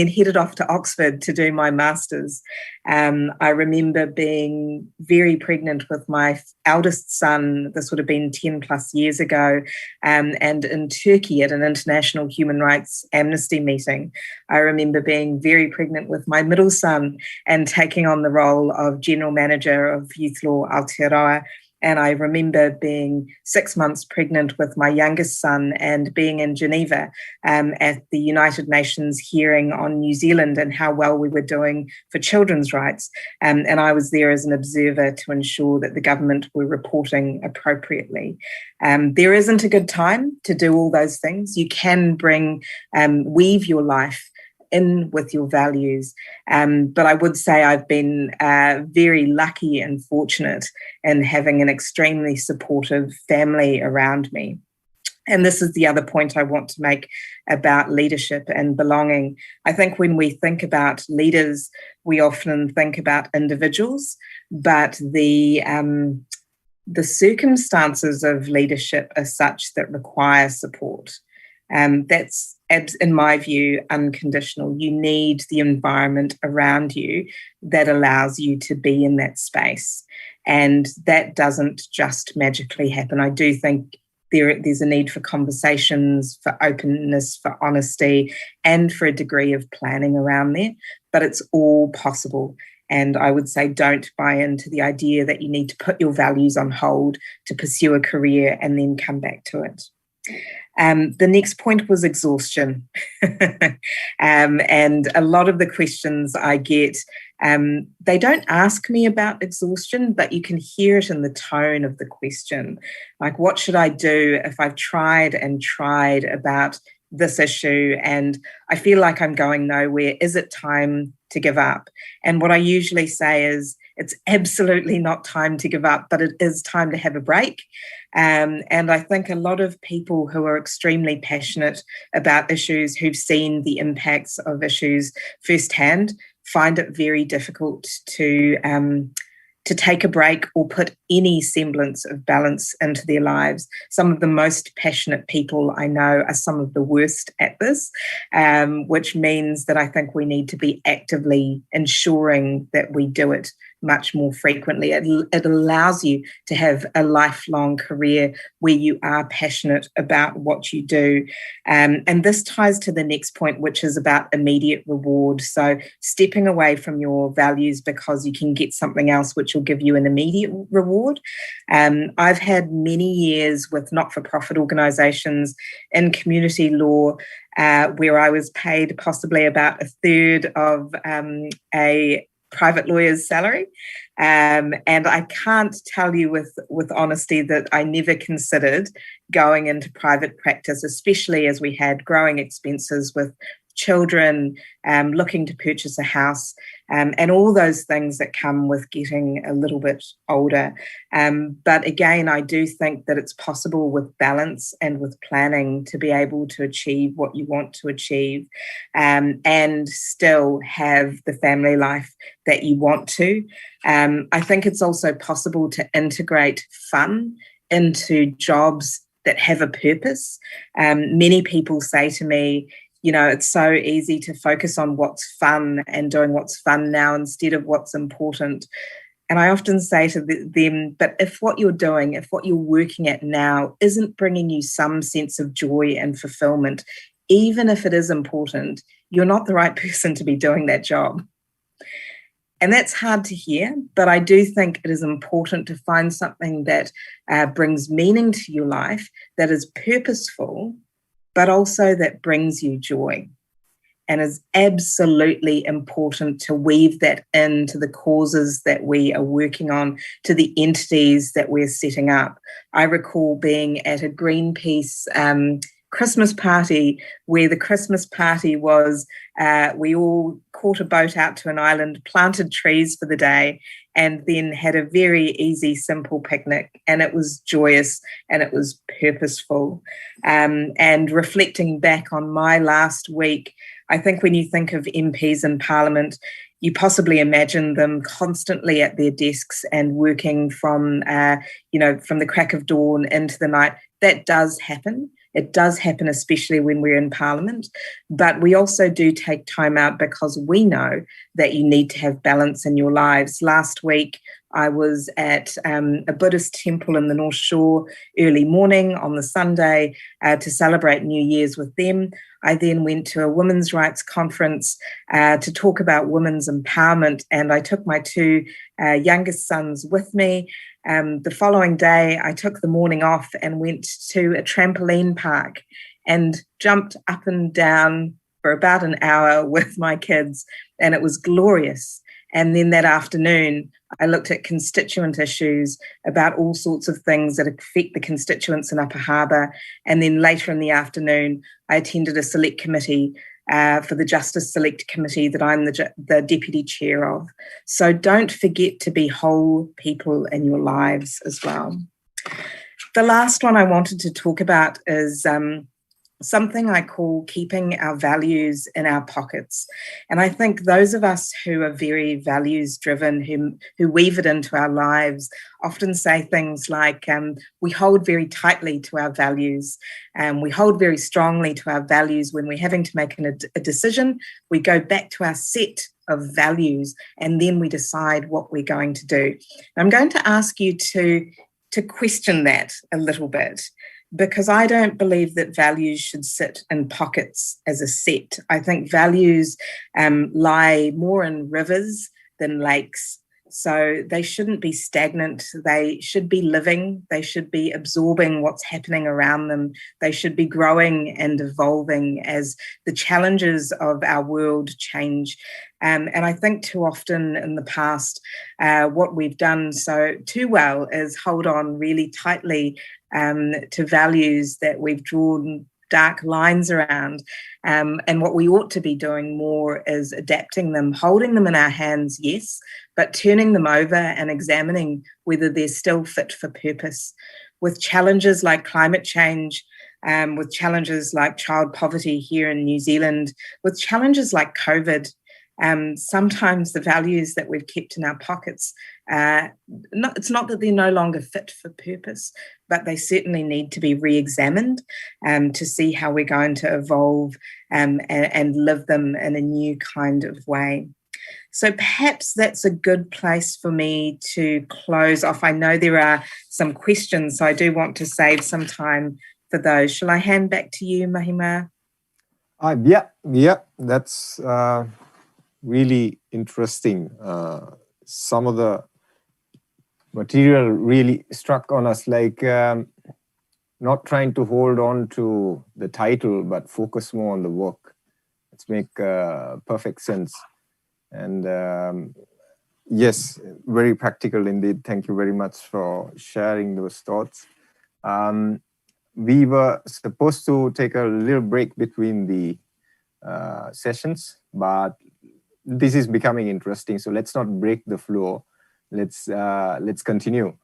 headed off to Oxford to do my master's. I remember being very pregnant with my eldest son. This would have been 10 plus years ago, and in Turkey at an international human rights amnesty meeting. I remember being very pregnant with my middle son and taking on the role of general manager of Youth Law Aotearoa. And I remember being 6 months pregnant with my youngest son and being in Geneva at the United Nations hearing on New Zealand and how well we were doing for children's rights. And I was there as an observer to ensure that the government were reporting appropriately. There isn't a good time to do all those things. You can weave your life in with your values. But I would say I've been very lucky and fortunate in having an extremely supportive family around me. And this is the other point I want to make about leadership and belonging. I think when we think about leaders, we often think about individuals, but the circumstances of leadership are such that require support. That's, in my view, unconditional. You need the environment around you that allows you to be in that space. And that doesn't just magically happen. I do think there's a need for conversations, for openness, for honesty, and for a degree of planning around there. But it's all possible. And I would say don't buy into the idea that you need to put your values on hold to pursue a career and then come back to it. The next point was exhaustion. And a lot of the questions I get, they don't ask me about exhaustion, but you can hear it in the tone of the question. Like, what should I do if I've tried and tried about this issue and I feel like I'm going nowhere? Is it time to give up? And what I usually say is, it's absolutely not time to give up, but it is time to have a break. And I think a lot of people who are extremely passionate about issues, who've seen the impacts of issues firsthand, find it very difficult to take a break or put any semblance of balance into their lives. Some of the most passionate people I know are some of the worst at this, which means that I think we need to be actively ensuring that we do it much more frequently. It allows you to have a lifelong career where you are passionate about what you do. And this ties to the next point, which is about immediate reward. So stepping away from your values because you can get something else which will give you an immediate reward. I've had many years with not-for-profit organisations in community law where I was paid possibly about a third of a private lawyer's salary. And I can't tell you with honesty that I never considered going into private practice, especially as we had growing expenses with children, looking to purchase a house, and all those things that come with getting a little bit older. But again, I do think that it's possible with balance and with planning to be able to achieve what you want to achieve, and still have the family life that you want to. I think it's also possible to integrate fun into jobs that have a purpose. Many people say to me, you know, it's so easy to focus on what's fun and doing what's fun now instead of what's important. And I often say to them, but if what you're doing, if what you're working at now isn't bringing you some sense of joy and fulfillment, even if it is important, you're not the right person to be doing that job. And that's hard to hear, but I do think it is important to find something that brings meaning to your life, that is purposeful, but also that brings you joy, and is absolutely important to weave that into the causes that we are working on, to the entities that we're setting up. I recall being at a Greenpeace Christmas party, where the Christmas party was we all caught a boat out to an island, planted trees for the day, and then had a very easy, simple picnic. And it was joyous and it was purposeful. And reflecting back on my last week, I think when you think of MPs in Parliament, you possibly imagine them constantly at their desks and working from the crack of dawn into the night. That does happen. It does happen, especially when we're in Parliament. But we also do take time out because we know that you need to have balance in your lives. Last week, I was at a Buddhist temple in the North Shore early morning on the Sunday to celebrate New Year's with them. I then went to a women's rights conference to talk about women's empowerment, and I took my two youngest sons with me. The following day, I took the morning off and went to a trampoline park and jumped up and down for about an hour with my kids, and it was glorious. And then that afternoon, I looked at constituent issues about all sorts of things that affect the constituents in Upper Harbour. And then later in the afternoon, I attended a select committee for the Justice Select Committee that I'm the deputy chair of. So don't forget to be whole people in your lives as well. The last one I wanted to talk about is something I call keeping our values in our pockets. And I think those of us who are very values driven, who weave it into our lives, often say things like, we hold very tightly to our values. We hold very strongly to our values when we're having to make a decision. We go back to our set of values and then we decide what we're going to do. I'm going to ask you to question that a little bit, because I don't believe that values should sit in pockets as a set. I think values lie more in rivers than lakes. So they shouldn't be stagnant. They should be living. They should be absorbing what's happening around them. They should be growing and evolving as the challenges of our world change. And I think too often in the past, what we've done so too well is hold on really tightly to values that we've drawn dark lines around. And what we ought to be doing more is adapting them, holding them in our hands, yes, but turning them over and examining whether they're still fit for purpose. With challenges like climate change, with challenges like child poverty here in New Zealand, with challenges like COVID, sometimes the values that we've kept in our pockets, it's not that they're no longer fit for purpose, but they certainly need to be re-examined to see how we're going to evolve and live them in a new kind of way. So perhaps that's a good place for me to close off. I know there are some questions, so I do want to save some time for those. Shall I hand back to you, Mahima? Yeah, that's really interesting. Some of the material really struck on us, like not trying to hold on to the title, but focus more on the work. It's make perfect sense. And yes, very practical indeed. Thank you very much for sharing those thoughts. We were supposed to take a little break between the sessions, but this is becoming interesting. So let's not break the flow. Let's continue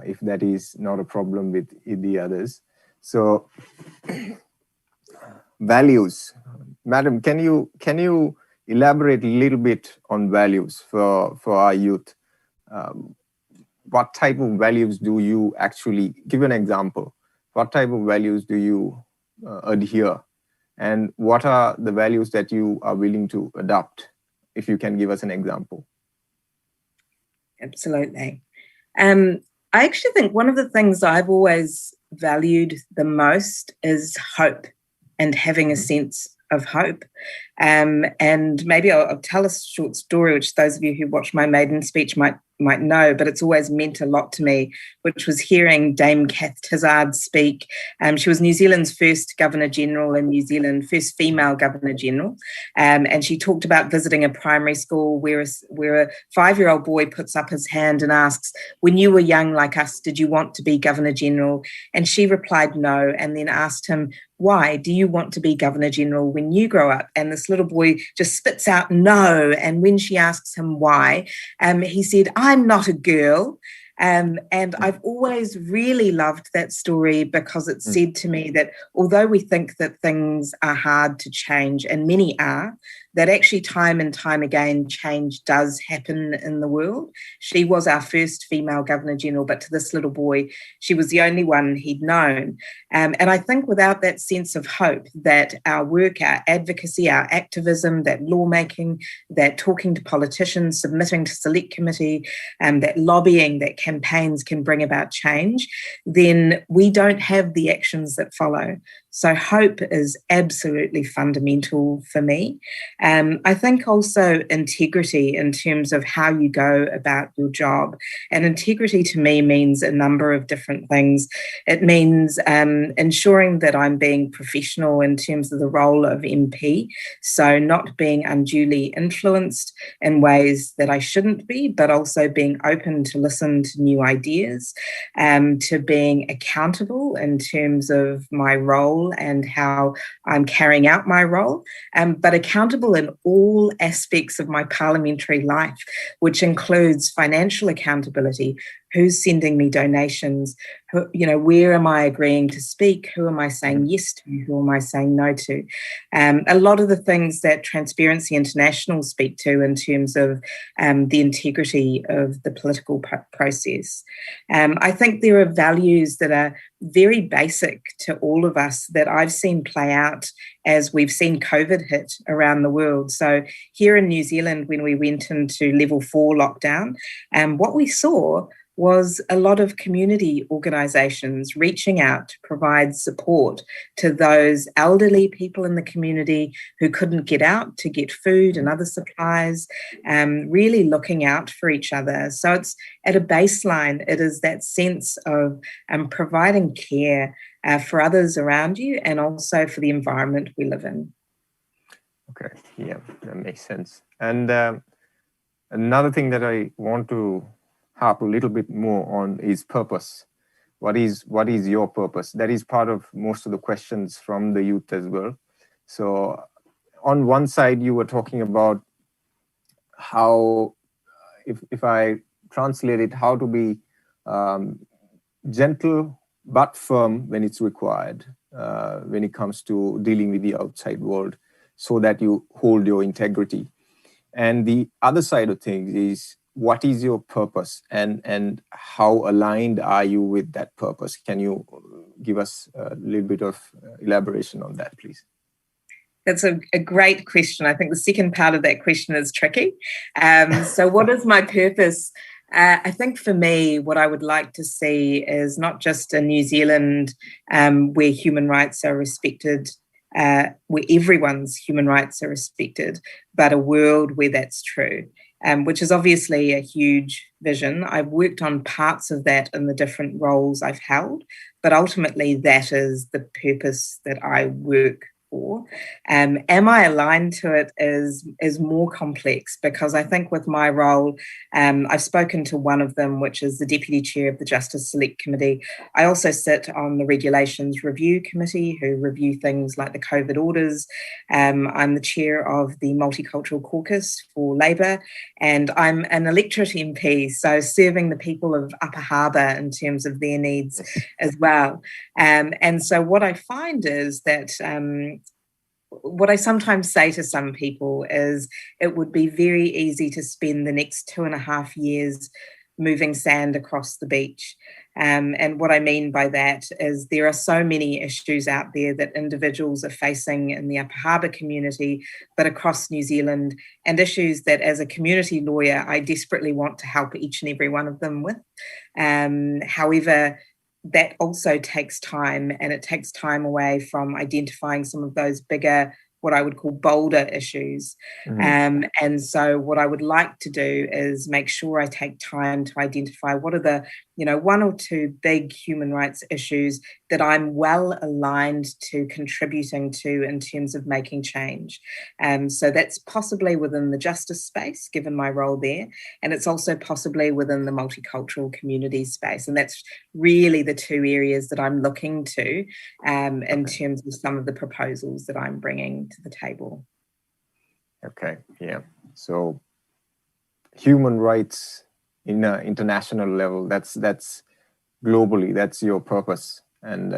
if that is not a problem with the others. So values, Madam, can you elaborate a little bit on values for our youth? What type of values do you actually, give an example, what type of values do you adhere? And what are the values that you are willing to adopt? If you can give us an example. Absolutely. I actually think one of the things I've always valued the most is hope and having a sense of hope. And maybe I'll tell a short story, which those of you who watched my maiden speech might might know, but it's always meant a lot to me, which was hearing Dame Kath Tizard speak. She was New Zealand's first Governor-General in New Zealand, first female Governor-General, and she talked about visiting a primary school where a 5-year-old boy puts up his hand and asks, when you were young like us, did you want to be Governor-General? And she replied no, and then asked him, why do you want to be Governor-General when you grow up? And this little boy just spits out no. And when she asks him why, he said, I'm not a girl. And I've always really loved that story because it said to me that although we think that things are hard to change, and many are, that actually time and time again change does happen in the world. She was our first female Governor-General, but to this little boy, she was the only one he'd known. And I think without that sense of hope that our work, our advocacy, our activism, that lawmaking, that talking to politicians, submitting to select committee, that lobbying, that campaigns can bring about change, then we don't have the actions that follow. So hope is absolutely fundamental for me. I think also integrity in terms of how you go about your job. And integrity to me means a number of different things. It means ensuring that I'm being professional in terms of the role of MP. So not being unduly influenced in ways that I shouldn't be, but also being open to listen to new ideas, to being accountable in terms of my role and how I'm carrying out my role, but accountable in all aspects of my parliamentary life, which includes financial accountability. Who's sending me donations? Where am I agreeing to speak? Who am I saying yes to? Who am I saying no to? A lot of the things that Transparency International speak to in terms of the integrity of the political process. I think there are values that are very basic to all of us that I've seen play out as we've seen COVID hit around the world. So here in New Zealand, when we went into level 4 lockdown, what we saw was a lot of community organisations reaching out to provide support to those elderly people in the community who couldn't get out to get food and other supplies, really looking out for each other. So it's at a baseline, it is that sense of providing care for others around you and also for the environment we live in. Okay, yeah, that makes sense. And another thing that I want to harp a little bit more on is purpose. What is your purpose? That is part of most of the questions from the youth as well. So on one side, you were talking about how, if I translate it, how to be gentle but firm when it's required, when it comes to dealing with the outside world, so that you hold your integrity. And the other side of things is, what is your purpose and how aligned are you with that purpose? Can you give us a little bit of elaboration on that, please? That's a great question. I think the second part of that question is tricky. So what is my purpose? I think for me, what I would like to see is not just a New Zealand where human rights are respected, where everyone's human rights are respected, but a world where that's true. Which is obviously a huge vision. I've worked on parts of that in the different roles I've held, but ultimately that is the purpose that I work for. Am I aligned to it is more complex, because I think with my role, I've spoken to one of them, which is the Deputy Chair of the Justice Select Committee. I also sit on the Regulations Review Committee, who review things like the COVID orders. I'm the chair of the Multicultural Caucus for Labour, and I'm an electorate MP, so serving the people of Upper Harbour in terms of their needs as well. And so what I find is that what I sometimes say to some people is it would be very easy to spend the next 2.5 years moving sand across the beach. And what I mean by that is there are so many issues out there that individuals are facing in the Upper Harbour community, but across New Zealand, and issues that as a community lawyer, I desperately want to help each and every one of them with. However, that also takes time, and it takes time away from identifying some of those bigger what I would call bolder issues. And so what I would like to do is make sure I take time to identify what are the, one or two big human rights issues that I'm well aligned to contributing to in terms of making change. So that's possibly within the justice space, given my role there, and it's also possibly within the multicultural community space. And that's really the two areas that I'm looking to in terms of some of the proposals that I'm bringing to the table. Okay, yeah. So human rights in an international level, that's globally, that's your purpose. And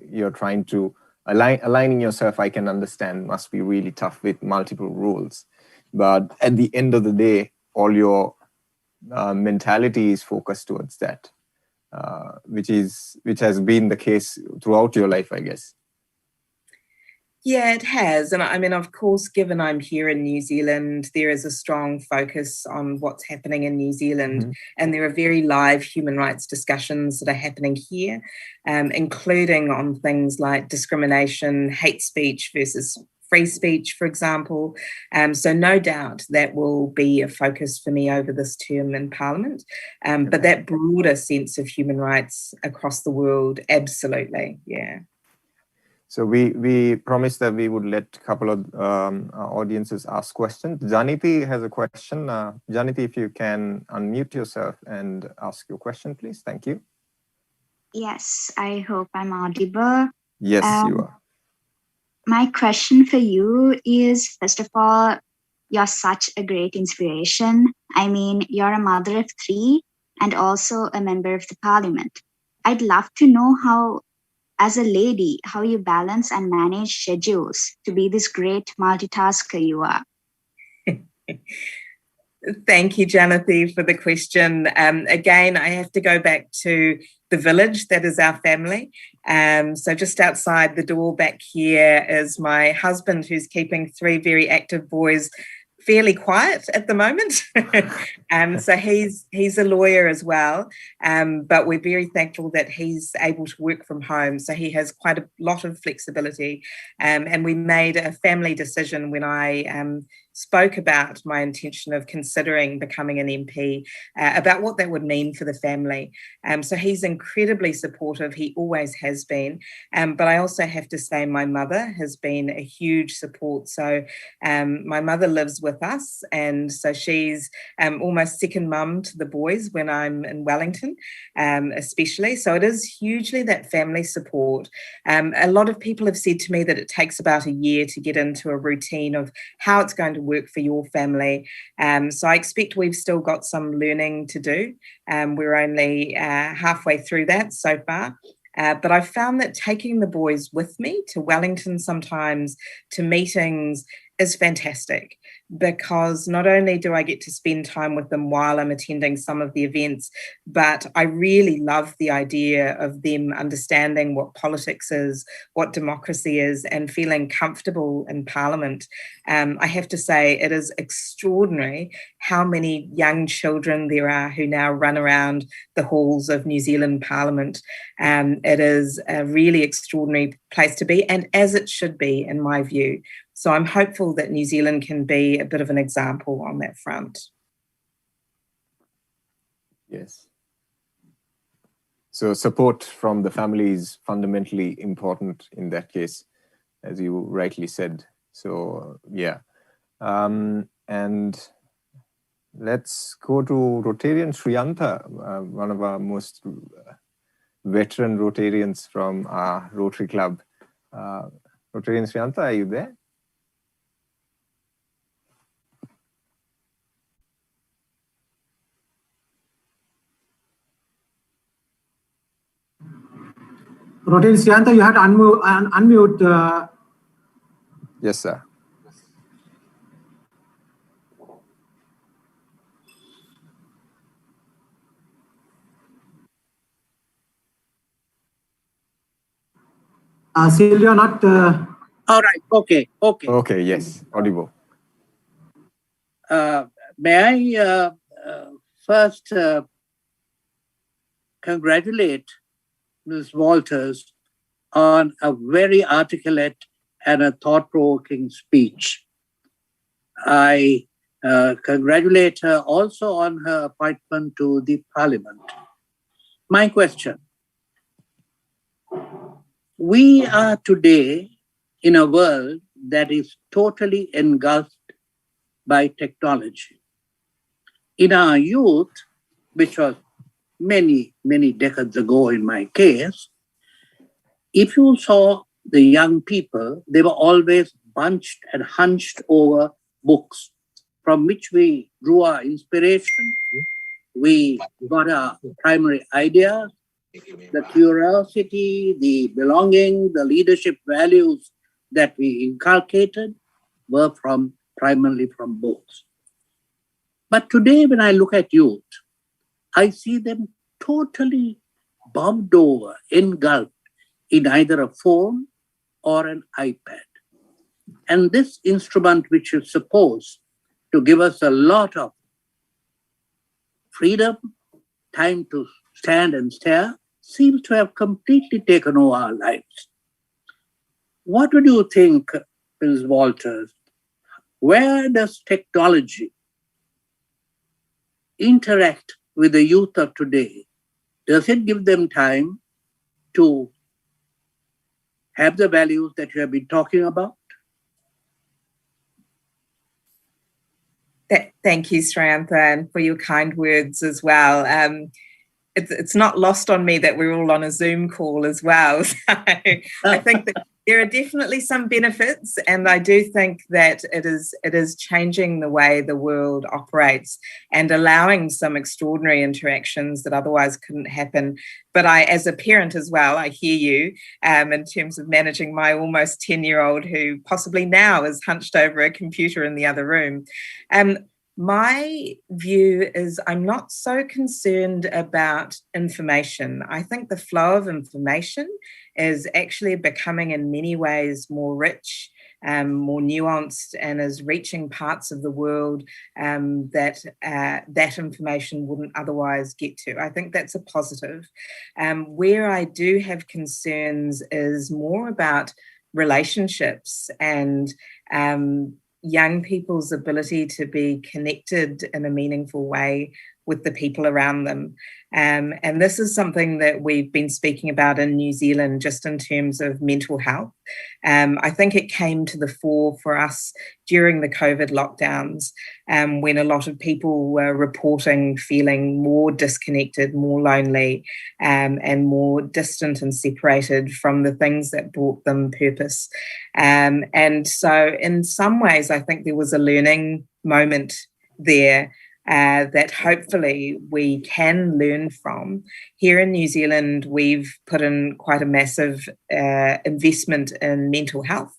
you're trying to aligning yourself, I can understand, must be really tough with multiple rules. But at the end of the day, all your mentality is focused towards that, which has been the case throughout your life, I guess. Yeah, it has. And I mean, of course, given I'm here in New Zealand, there is a strong focus on what's happening in New Zealand. And there are very live human rights discussions that are happening here, including on things like discrimination, hate speech versus free speech, for example. So no doubt that will be a focus for me over this term in Parliament. But that broader sense of human rights across the world, absolutely, yeah. So we promised that we would let a couple of our audiences ask questions. Janiti has a question. Janiti, if you can unmute yourself and ask your question, please. Thank you. Yes, I hope I'm audible. Yes, you are. My question for you is, first of all, you're such a great inspiration. I mean, you're a mother of 3 and also a member of the Parliament. I'd love to know how, as a lady, how you balance and manage schedules to be this great multitasker you are. Thank you, Janathy, for the question. Again, I have to go back to the village that is our family. So just outside the door back here is my husband, who's keeping 3 very active boys fairly quiet at the moment. So he's a lawyer as well, but we're very thankful that he's able to work from home. So he has quite a lot of flexibility. And we made a family decision when I spoke about my intention of considering becoming an MP, about what that would mean for the family. So he's incredibly supportive. He always has been. But I also have to say my mother has been a huge support. So my mother lives with us, and so she's almost second mum to the boys when I'm in Wellington, especially. So it is hugely that family support. A lot of people have said to me that it takes about a year to get into a routine of how it's going to work for your family. So I expect we've still got some learning to do. We're only halfway through that so far. But I've found that taking the boys with me to Wellington sometimes, to meetings, is fantastic, because not only do I get to spend time with them while I'm attending some of the events, but I really love the idea of them understanding what politics is, what democracy is, and feeling comfortable in Parliament. I have to say it is extraordinary how many young children there are who now run around the halls of New Zealand Parliament. It is a really extraordinary place to be, and as it should be, in my view. So I'm hopeful that New Zealand can be a bit of an example on that front. Yes. So support from the family is fundamentally important in that case, as you rightly said. So yeah. And let's go to Rotarian Shriyanta, one of our most veteran Rotarians from our Rotary Club. Rotarian Shriyanta, are you there? Rotarian Shriyanta, you have to unmute. Yes, sir. Sylvia, not. All right. Okay. Okay. Yes. Audible. May I first congratulate Ms. Walters on a very articulate and a thought-provoking speech. I congratulate her also on her appointment to the Parliament. My question: we are today in a world that is totally engulfed by technology. In our youth, which was many, many decades ago in my case, if you saw the young people, they were always bunched and hunched over books from which we drew our inspiration. We got our primary ideas, the curiosity, the belonging, the leadership values that we inculcated were primarily from books. But today, when I look at youth, I see them totally bobbed over, engulfed in either a phone or an iPad. And this instrument, which is supposed to give us a lot of freedom, time to stand and stare, seems to have completely taken over our lives. What would you think, Ms. Walters? Where does technology interact with the youth of today? Does it give them time to have the values that you have been talking about? Thank you, Sriyantha, and for your kind words as well. It's not lost on me that we're all on a Zoom call as well. So I think that there are definitely some benefits, and I do think that it is changing the way the world operates and allowing some extraordinary interactions that otherwise couldn't happen. But I, as a parent as well, I hear you in terms of managing my almost 10-year-old who possibly now is hunched over a computer in the other room. My view is I'm not so concerned about information. I think the flow of information is actually becoming in many ways more rich, more nuanced, and is reaching parts of the world that information wouldn't otherwise get to. I think that's a positive. Where I do have concerns is more about relationships and young people's ability to be connected in a meaningful way with the people around them. And this is something that we've been speaking about in New Zealand just in terms of mental health. I think it came to the fore for us during the COVID lockdowns when a lot of people were reporting feeling more disconnected, more lonely, and more distant and separated from the things that brought them purpose. And so in some ways, I think there was a learning moment there that hopefully we can learn from. Here in New Zealand, we've put in quite a massive investment in mental health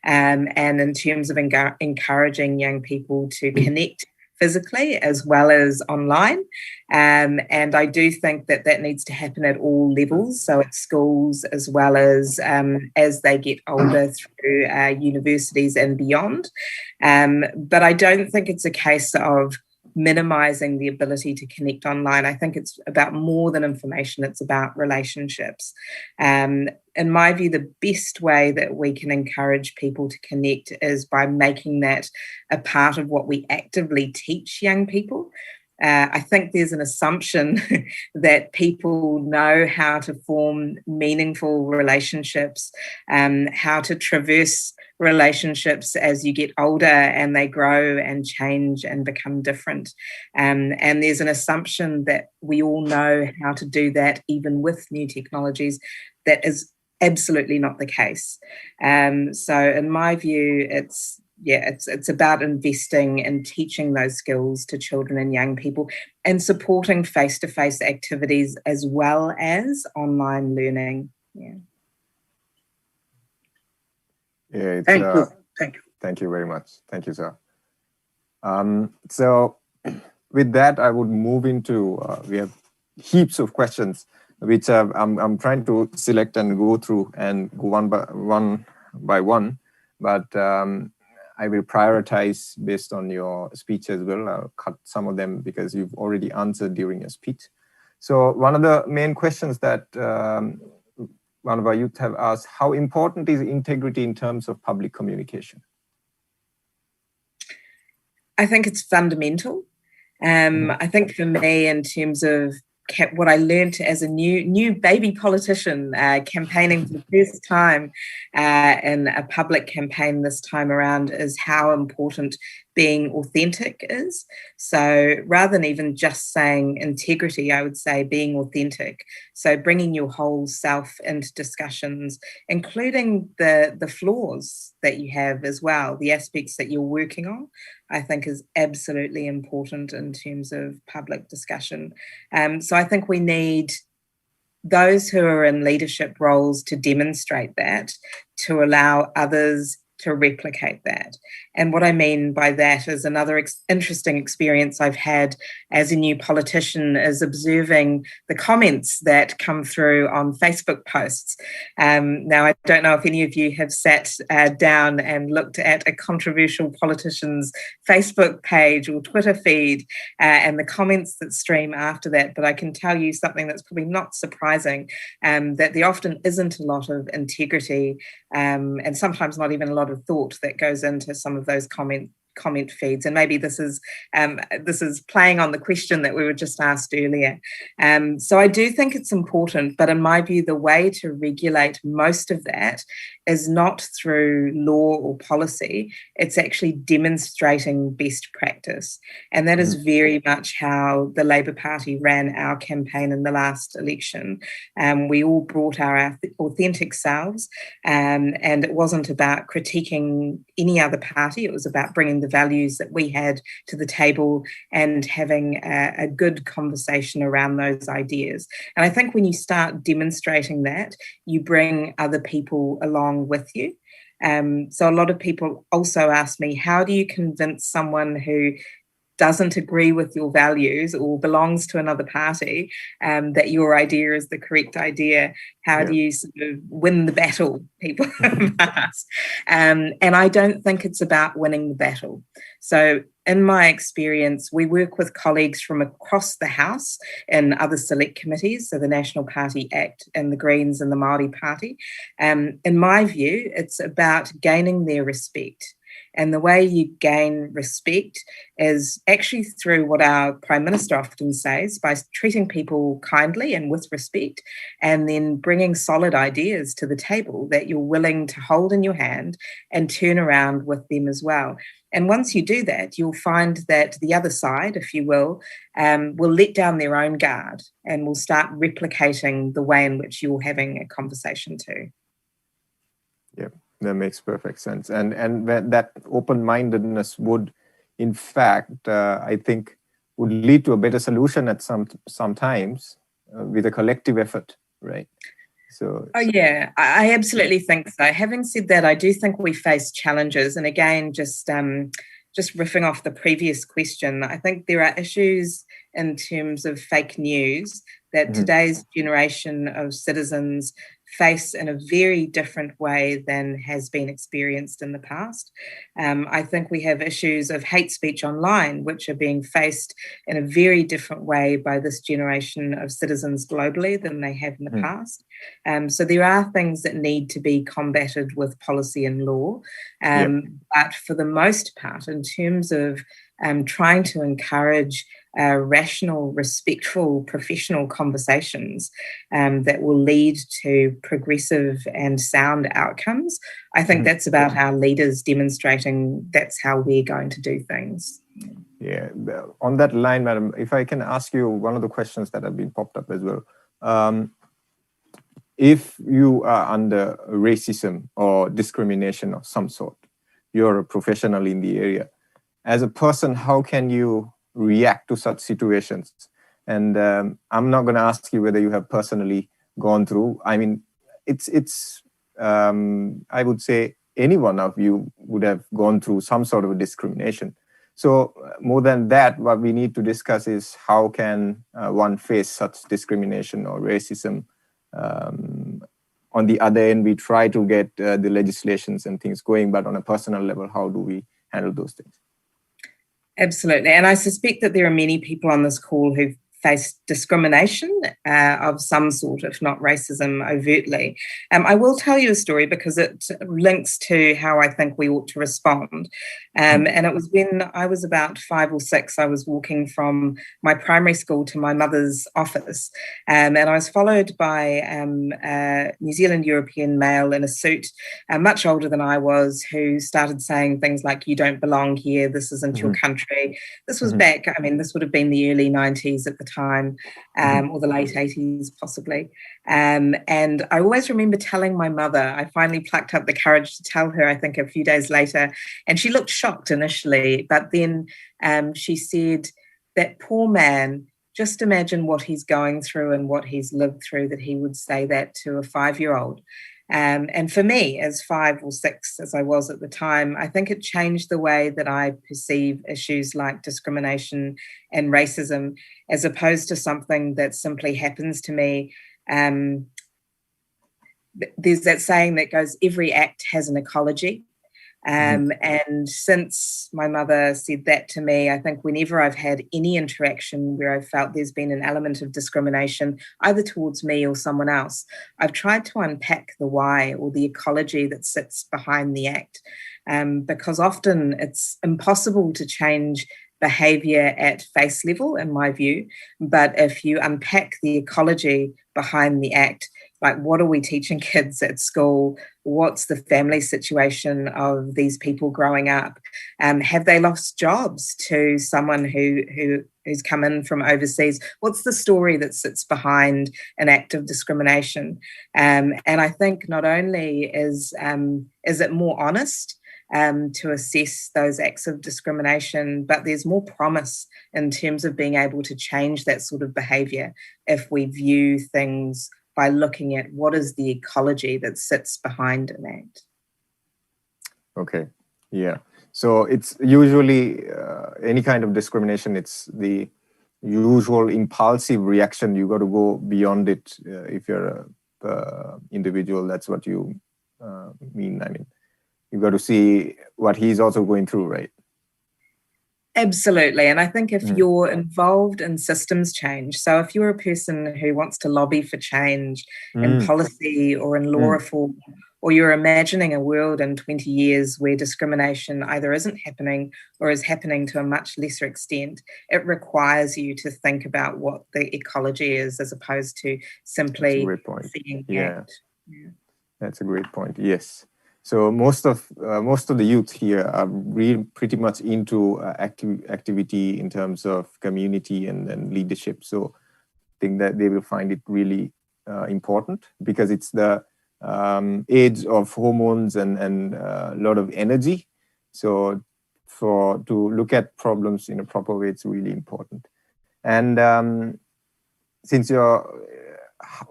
and in terms of encouraging young people to connect physically as well as online. And I do think that that needs to happen at all levels, so at schools as well as they get older through universities and beyond. But I don't think it's a case of minimizing the ability to connect online. I think it's about more than information. It's about relationships. In my view, the best way that we can encourage people to connect is by making that a part of what we actively teach young people. I think there's an assumption that people know how to form meaningful relationships, how to traverse relationships as you get older and they grow and change and become different. And there's an assumption that we all know how to do that even with new technologies. That is absolutely not the case. So in my view, it's about investing and teaching those skills to children and young people and supporting face-to-face activities as well as online learning. Thank you. Thank you very much. Thank you, sir. So with that, I would move into, we have heaps of questions, which I'm trying to select and go through and go one by one, but I will prioritize based on your speech as well. I'll cut some of them because you've already answered during your speech. So one of the main questions that one of our youth have asked, how important is integrity in terms of public communication? I think it's fundamental. I think for me, in terms of what I learned as a new baby politician, campaigning for the first time in a public campaign this time around, is how important being authentic is. So rather than even just saying integrity, I would say being authentic. So bringing your whole self into discussions, including the flaws that you have as well, the aspects that you're working on, I think is absolutely important in terms of public discussion. So I think we need those who are in leadership roles to demonstrate that, to allow others to replicate that. And what I mean by that is another interesting experience I've had as a new politician is observing the comments that come through on Facebook posts. Now, I don't know if any of you have sat down and looked at a controversial politician's Facebook page or Twitter feed and the comments that stream after that, but I can tell you something that's probably not surprising, that there often isn't a lot of integrity and sometimes not even a lot of thought that goes into some of those comment feeds. And maybe this is playing on the question that we were just asked earlier. So I do think it's important, but in my view, the way to regulate most of that is not through law or policy. It's actually demonstrating best practice. And that is very much how the Labour Party ran our campaign in the last election. We all brought our authentic selves, and it wasn't about critiquing any other party. It was about bringing the values that we had to the table and having a good conversation around those ideas. And I think when you start demonstrating that, you bring other people along with you. So a lot of people also ask me, how do you convince someone who doesn't agree with your values or belongs to another party that your idea is the correct idea? How do you sort of win the battle, people have asked. And I don't think it's about winning the battle. So in my experience, we work with colleagues from across the House in other select committees, so the National Party Act and the Greens and the Māori Party. In my view, it's about gaining their respect. And the way you gain respect is actually through what our Prime Minister often says, by treating people kindly and with respect, and then bringing solid ideas to the table that you're willing to hold in your hand and turn around with them as well. And once you do that, you'll find that the other side, if you will let down their own guard and will start replicating the way in which you're having a conversation too. Yeah. That makes perfect sense. And that open-mindedness would, in fact, I think, would lead to a better solution at sometimes with a collective effort, right? So. Oh, yeah, I absolutely think so. Having said that, I do think we face challenges. And again, just riffing off the previous question, I think there are issues in terms of fake news that today's generation of citizens face in a very different way than has been experienced in the past. I think we have issues of hate speech online, which are being faced in a very different way by this generation of citizens globally than they have in the past. So there are things that need to be combated with policy and law. But for the most part, in terms of trying to encourage rational, respectful, professional conversations that will lead to progressive and sound outcomes, I think that's about our leaders demonstrating that's how we're going to do things. Yeah, on that line, madam, if I can ask you one of the questions that have been popped up as well. If you are under racism or discrimination of some sort, you're a professional in the area. As a person, how can you react to such situations? And I'm not going to ask you whether you have personally gone through. I mean, it's I would say any one of you would have gone through some sort of a discrimination. So more than that, what we need to discuss is how can one face such discrimination or racism. On the other end, we try to get the legislations and things going, but on a personal level, how do we handle those things? Absolutely. And I suspect that there are many people on this call who've faced discrimination of some sort, if not racism overtly. I will tell you a story because it links to how I think we ought to respond. And it was when I was about 5 or 6, I was walking from my primary school to my mother's office, and I was followed by a New Zealand European male in a suit, much older than I was, who started saying things like, "You don't belong here, this isn't your country." This was back, I mean, this would have been the early 90s at the time, or the late 80s possibly. And I always remember telling my mother, I finally plucked up the courage to tell her, I think a few days later, and she looked shocked initially, but then she said, "That poor man, just imagine what he's going through and what he's lived through, that he would say that to a 5-year-old." And for me, as 5 or 6, as I was at the time, I think it changed the way that I perceive issues like discrimination and racism, as opposed to something that simply happens to me. There's that saying that goes, every act has an ecology. And since my mother said that to me, I think whenever I've had any interaction where I've felt there's been an element of discrimination, either towards me or someone else, I've tried to unpack the why or the ecology that sits behind the act. Because often it's impossible to change behavior at face level, in my view. But if you unpack the ecology behind the act, like, what are we teaching kids at school? What's the family situation of these people growing up? Have they lost jobs to someone who's come in from overseas? What's the story that sits behind an act of discrimination? And I think not only is it more honest to assess those acts of discrimination, but there's more promise in terms of being able to change that sort of behaviour if we view things by looking at what is the ecology that sits behind an act. Okay, yeah. So it's usually any kind of discrimination, it's the usual impulsive reaction. You got to go beyond it if you're a individual. That's what you mean. I mean, you got to see what he's also going through, right? Absolutely. And I think if you're involved in systems change, so if you're a person who wants to lobby for change in policy or in law reform, or you're imagining a world in 20 years where discrimination either isn't happening or is happening to a much lesser extent, it requires you to think about what the ecology is as opposed to simply seeing the act. Yeah. That's a great point. Yes. So most of the youth here are really pretty much into activity in terms of community and leadership. So I think that they will find it really important, because it's the age of hormones and a lot of energy. So to look at problems in a proper way, it's really important. And since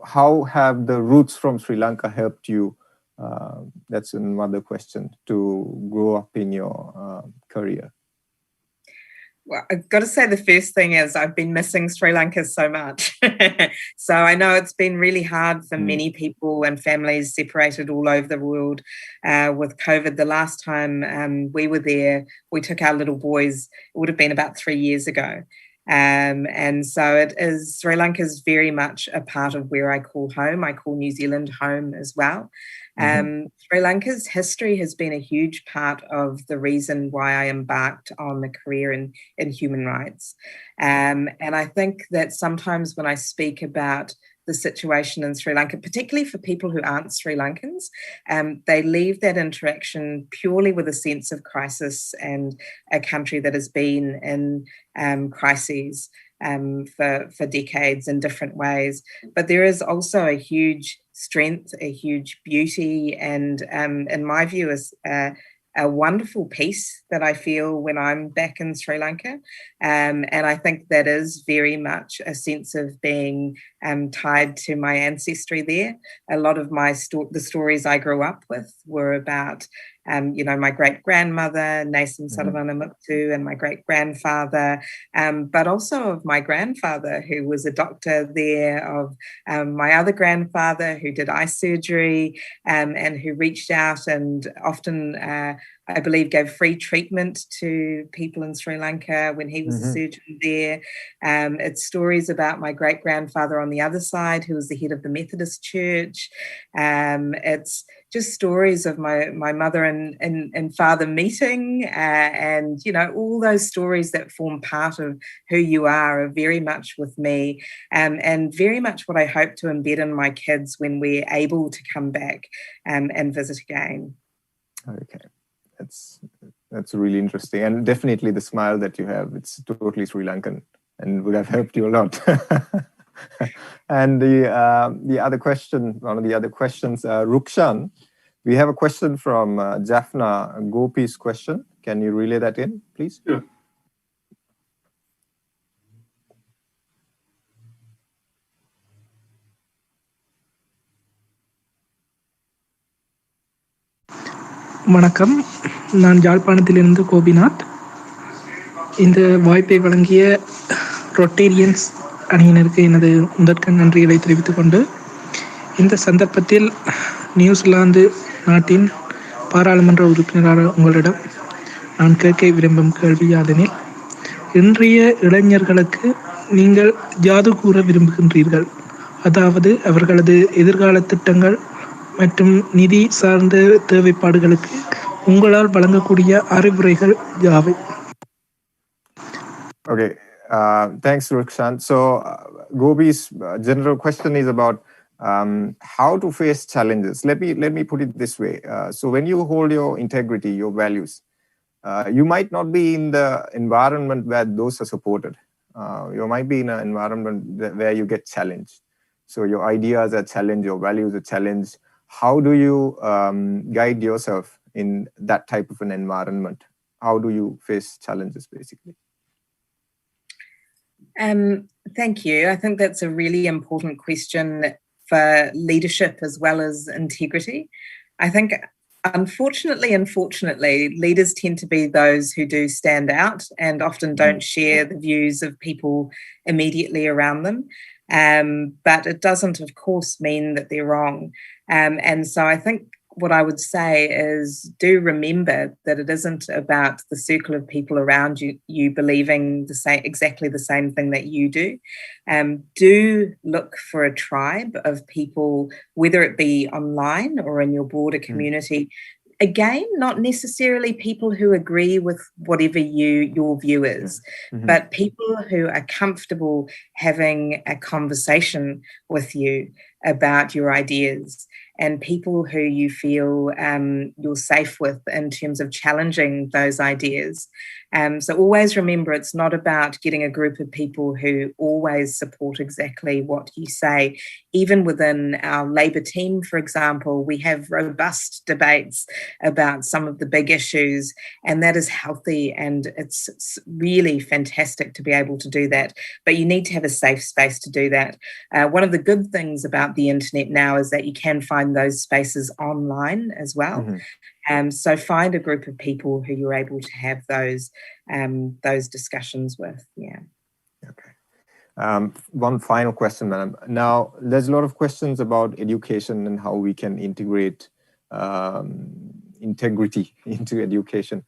how have the roots from Sri Lanka helped you? That's another question, to grow up in your career. Well, I've got to say the first thing is I've been missing Sri Lanka so much. So I know it's been really hard for many people and families separated all over the world with COVID. The last time we were there, we took our little boys, it would have been about 3 years ago. And so it is, Sri Lanka is very much a part of where I call home. I call New Zealand home as well. Sri Lanka's history has been a huge part of the reason why I embarked on a career in human rights. And I think that sometimes when I speak about the situation in Sri Lanka, particularly for people who aren't Sri Lankans, they leave that interaction purely with a sense of crisis and a country that has been in crises for decades in different ways. But there is also a huge strength, a huge beauty, and in my view, is a wonderful peace that I feel when I'm back in Sri Lanka. And I think that is very much a sense of being tied to my ancestry there. A lot of the stories I grew up with were about my great-grandmother, Nathan Salavanamuktu, and my great-grandfather, but also of my grandfather, who was a doctor there, of my other grandfather who did eye surgery and who reached out and often I believe, gave free treatment to people in Sri Lanka when he was a surgeon there. It's stories about my great-grandfather on the other side, who was the head of the Methodist Church. It's just stories of my mother and father meeting, and, you know, all those stories that form part of who you are very much with me, and very much what I hope to embed in my kids when we're able to come back and visit again. Okay. That's really interesting, and definitely the smile that you have, it's totally Sri Lankan and would have helped you a lot. And the other question, one of the other questions, Rukshan, we have a question from Jaffna Gopi's question. Can you relay that in, please? Sure. வணக்கம், நான் யாழ்ப்பாணத்திலிருந்து கோபிநாத். இந்த வாய்ப்பை வழங்கிய Rotarians அணியினருக்கு எனது முதற்கண் நன்றிகளை தெரிவித்துக் கொண்டு, இந்த சந்தர்ப்பத்தில் நியூசிலாந்து நாட்டின் பாராளுமன்ற உறுப்பினரான உங்களிடம் நான் கேட்க விரும்பும் கேள்வி யாதெனில், இன்றைய இளைஞர்களுக்கு நீங்கள் யாது கூற விரும்புகின்றீர்கள்? அதாவது அவர்களது எதிர்கால திட்டங்கள் மற்றும் நிதி சார்ந்த தேவைப்பாடுகளுக்கு உங்களால் வழங்கக்கூடிய அறிவுரைகள் யாவை? Okay, thanks, Rukshan. So Gobi's general question is about how to face challenges. Let me put it this way. So when you hold your integrity, your values, you might not be in the environment where those are supported. You might be in an environment where you get challenged. So your ideas are challenged, your values are challenged. How do you guide yourself in that type of an environment? How do you face challenges, basically? Thank you. I think that's a really important question for leadership as well as integrity. I think, unfortunately and fortunately, leaders tend to be those who do stand out and often don't share the views of people immediately around them. But it doesn't, of course, mean that they're wrong. And so I think what I would say is, do remember that it isn't about the circle of people around you believing exactly the same thing that you do. Do look for a tribe of people, whether it be online or in your broader community. Again, not necessarily people who agree with whatever your view is, but people who are comfortable having a conversation with you about your ideas, and people who you feel you're safe with in terms of challenging those ideas. So always remember, it's not about getting a group of people who always support exactly what you say. Even within our Labour team, for example, we have robust debates about some of the big issues, and that is healthy, and it's really fantastic to be able to do that. But you need to have a safe space to do that. One of the good things about the internet now is that you can find those spaces online as well. So find a group of people who you're able to have those discussions with. Yeah. Okay. One final question, madam. Now, there's a lot of questions about education and how we can integrate integrity into education.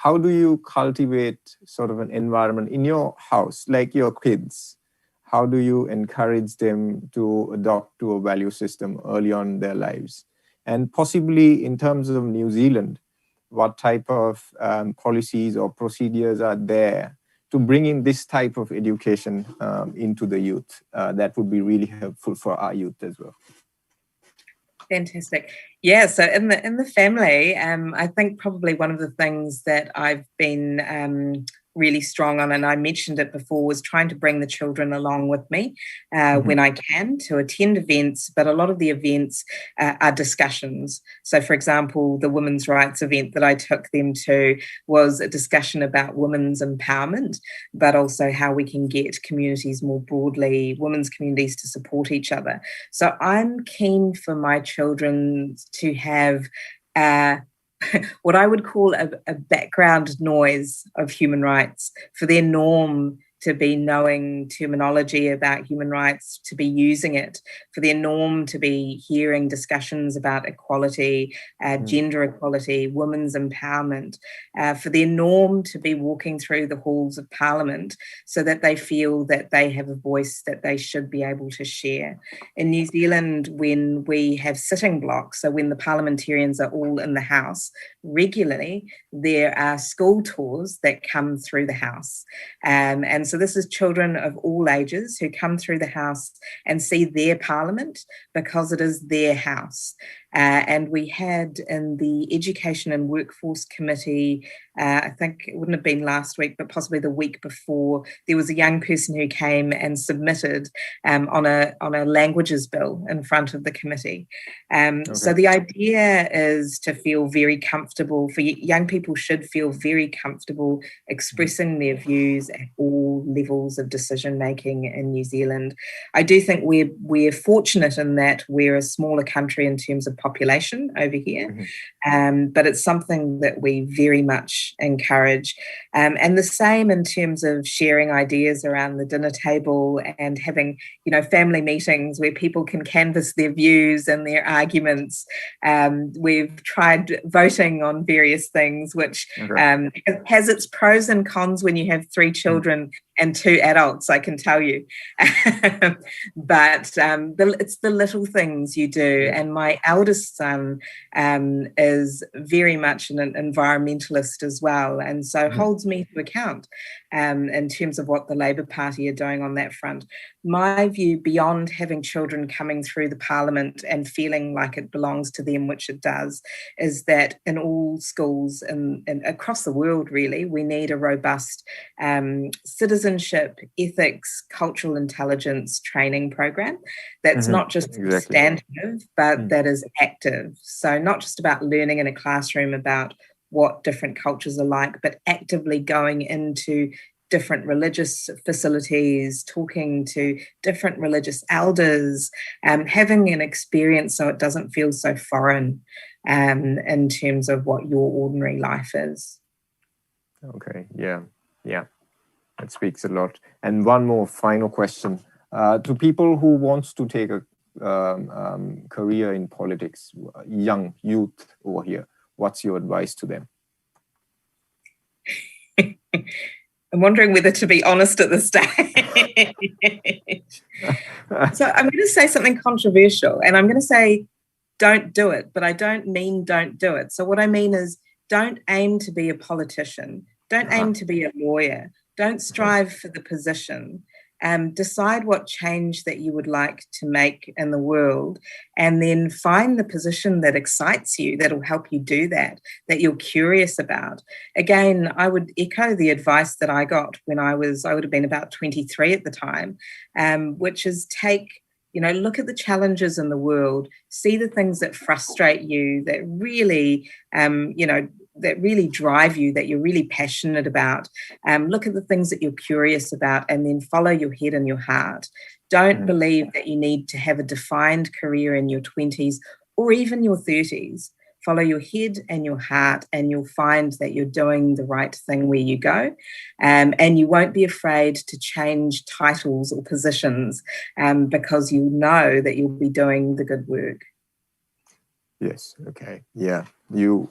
How do you cultivate sort of an environment in your house, like your kids? How do you encourage them to adopt to a value system early on in their lives? And possibly in terms of New Zealand, what type of policies or procedures are there to bring in this type of education into the youth? That would be really helpful for our youth as well. Fantastic. Yeah, so in the family, I think probably one of the things that I've been really strong on, and I mentioned it before, was trying to bring the children along with me when I can to attend events. But a lot of the events are discussions. So, for example, the women's rights event that I took them to was a discussion about women's empowerment, but also how we can get communities more broadly, women's communities, to support each other. So I'm keen for my children to have what I would call a background noise of human rights, for their norm to be knowing terminology about human rights, to be using it, for their norm to be hearing discussions about equality, gender equality, women's empowerment, for their norm to be walking through the halls of Parliament so that they feel that they have a voice that they should be able to share. In New Zealand, when we have sitting blocks, so when the parliamentarians are all in the House regularly, there are school tours that come through the House. And so this is children of all ages who come through the House and see their Parliament because it is their House. And we had in the Education and Workforce Committee, I think it wouldn't have been last week, but possibly the week before, there was a young person who came and submitted on a languages bill in front of the committee. So the idea is to feel very comfortable, for young people should feel very comfortable expressing their views at all levels of decision making in New Zealand. I do think we're fortunate in that we're a smaller country in terms of population over here, but it's something that we very much encourage. And the same in terms of sharing ideas around the dinner table and having, family meetings where people can canvass their views and their arguments. We've tried voting on various things, which has its pros and cons when you have 3 children and 2 adults, I can tell you. But it's the little things you do. And my eldest son is very much an environmentalist as well, and so holds me to account in terms of what the Labour Party are doing on that front. My view, beyond having children coming through the Parliament and feeling like it belongs to them, which it does, is that in all schools and across the world, really, we need a robust citizenship, ethics, cultural intelligence training program that's not just substantive, but that is active. So not just about learning in a classroom about what different cultures are like, but actively going into different religious facilities, talking to different religious elders, having an experience so it doesn't feel so foreign in terms of what your ordinary life is. Okay, yeah. That speaks a lot. And one more final question. To people who wants to take a career in politics, young youth over here, what's your advice to them? I'm wondering whether to be honest at this stage. So I'm going to say something controversial, and I'm going to say don't do it, but I don't mean don't do it. So what I mean is don't aim to be a politician. Don't aim to be a lawyer. Don't strive for the position. Decide what change that you would like to make in the world, and then find the position that excites you, that'll help you do that you're curious about. Again, I would echo the advice that I got when I would have been about 23 at the time, which is look at the challenges in the world, see the things that frustrate you, that really, that really drive you, that you're really passionate about. Look at the things that you're curious about, and then follow your head and your heart. Don't believe that you need to have a defined career in your 20s or even your 30s. Follow your head and your heart, and you'll find that you're doing the right thing where you go. And you won't be afraid to change titles or positions because you know that you'll be doing the good work. Yes, okay. Yeah, you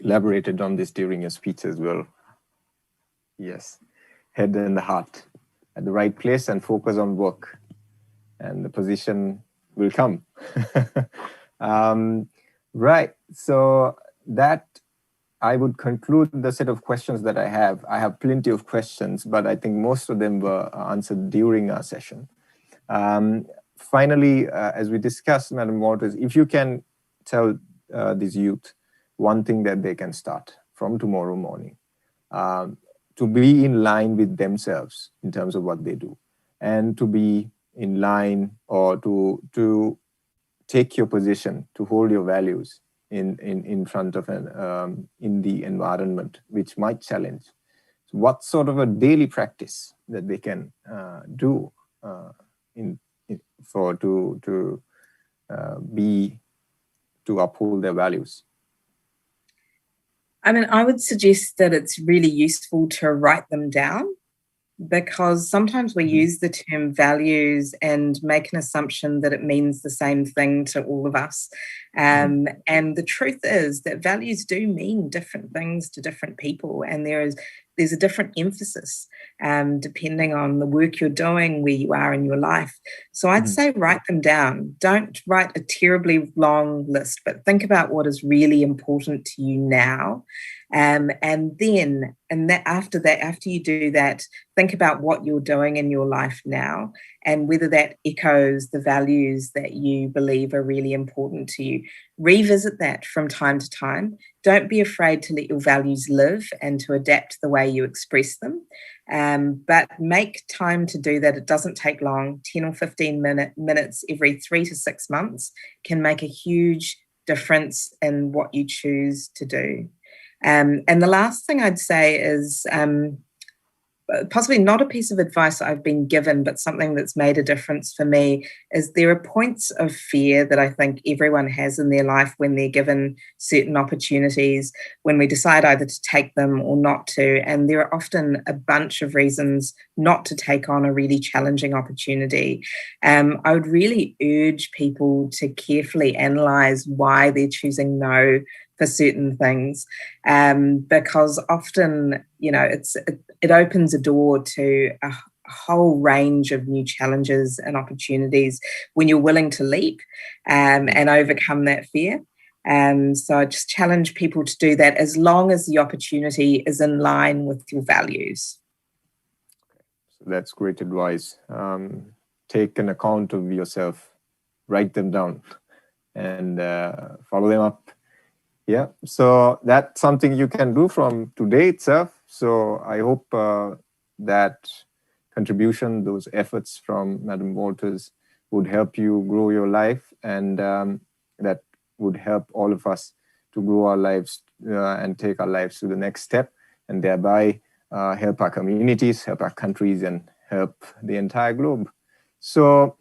elaborated on this during your speech as well. Yes, head and the heart at the right place and focus on work, and the position will come. Right, so that I would conclude the set of questions that I have. I have plenty of questions, but I think most of them were answered during our session. Finally, as we discussed, Madam Walters, if you can tell these youth one thing that they can start from tomorrow morning to be in line with themselves in terms of what they do, and to be in line, or to take your position, to hold your values in front of in the environment which might challenge. So what sort of a daily practice that they can do to uphold their values? I mean, I would suggest that it's really useful to write them down. because sometimes we use the term values and make an assumption that it means the same thing to all of us. And the truth is that values do mean different things to different people, and there's a different emphasis depending on the work you're doing, where you are in your life. So I'd say write them down. Don't write a terribly long list, but think about what is really important to you now. And then after you do that, think about what you're doing in your life now and whether that echoes the values that you believe are really important to you. Revisit that from time to time. Don't be afraid to let your values live and to adapt the way you express them. But make time to do that. It doesn't take long. 10 or 15 minutes every 3 to 6 months can make a huge difference in what you choose to do. And the last thing I'd say is possibly not a piece of advice I've been given, but something that's made a difference for me, is there are points of fear that I think everyone has in their life when they're given certain opportunities, when we decide either to take them or not to. And there are often a bunch of reasons not to take on a really challenging opportunity. I would really urge people to carefully analyse why they're choosing no for certain things, because often, it opens a door to a whole range of new challenges and opportunities when you're willing to leap and overcome that fear. So I just challenge people to do that as long as the opportunity is in line with your values. So that's great advice. Take an account of yourself, write them down, and follow them up. Yeah, so that's something you can do from today itself. So I hope that contribution, those efforts from Madam Walters would help you grow your life, and that would help all of us to grow our lives and take our lives to the next step, and thereby help our communities, help our countries, and help the entire globe. So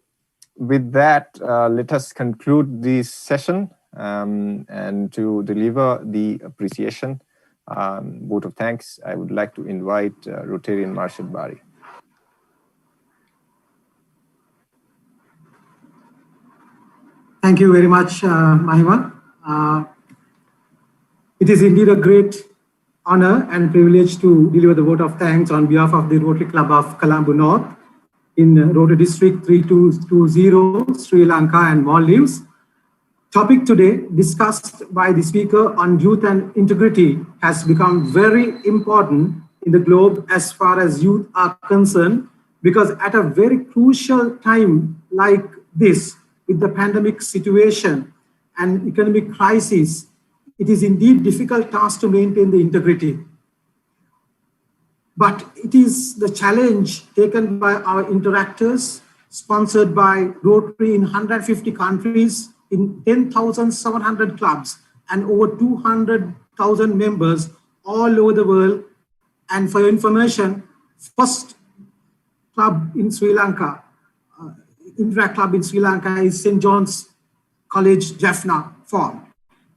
with that, let us conclude this session. And to deliver the appreciation vote of thanks, I would like to invite Rotarian Marshad Bari. Thank you very much, Mahima. It is indeed a great honor and privilege to deliver the vote of thanks on behalf of the Rotary Club of Colombo North in Rotary District 3220, Sri Lanka and Maldives. Topic today discussed by the speaker on youth and integrity has become very important in the globe as far as youth are concerned, because at a very crucial time like this, with the pandemic situation and economic crisis, it is indeed difficult task to maintain the integrity. But it is the challenge taken by our interactors, sponsored by Rotary in 150 countries, in 10,700 clubs and over 200,000 members all over the world. And for your information, first club in Sri Lanka, Interact Club in Sri Lanka is St. John's College, Jaffna formed.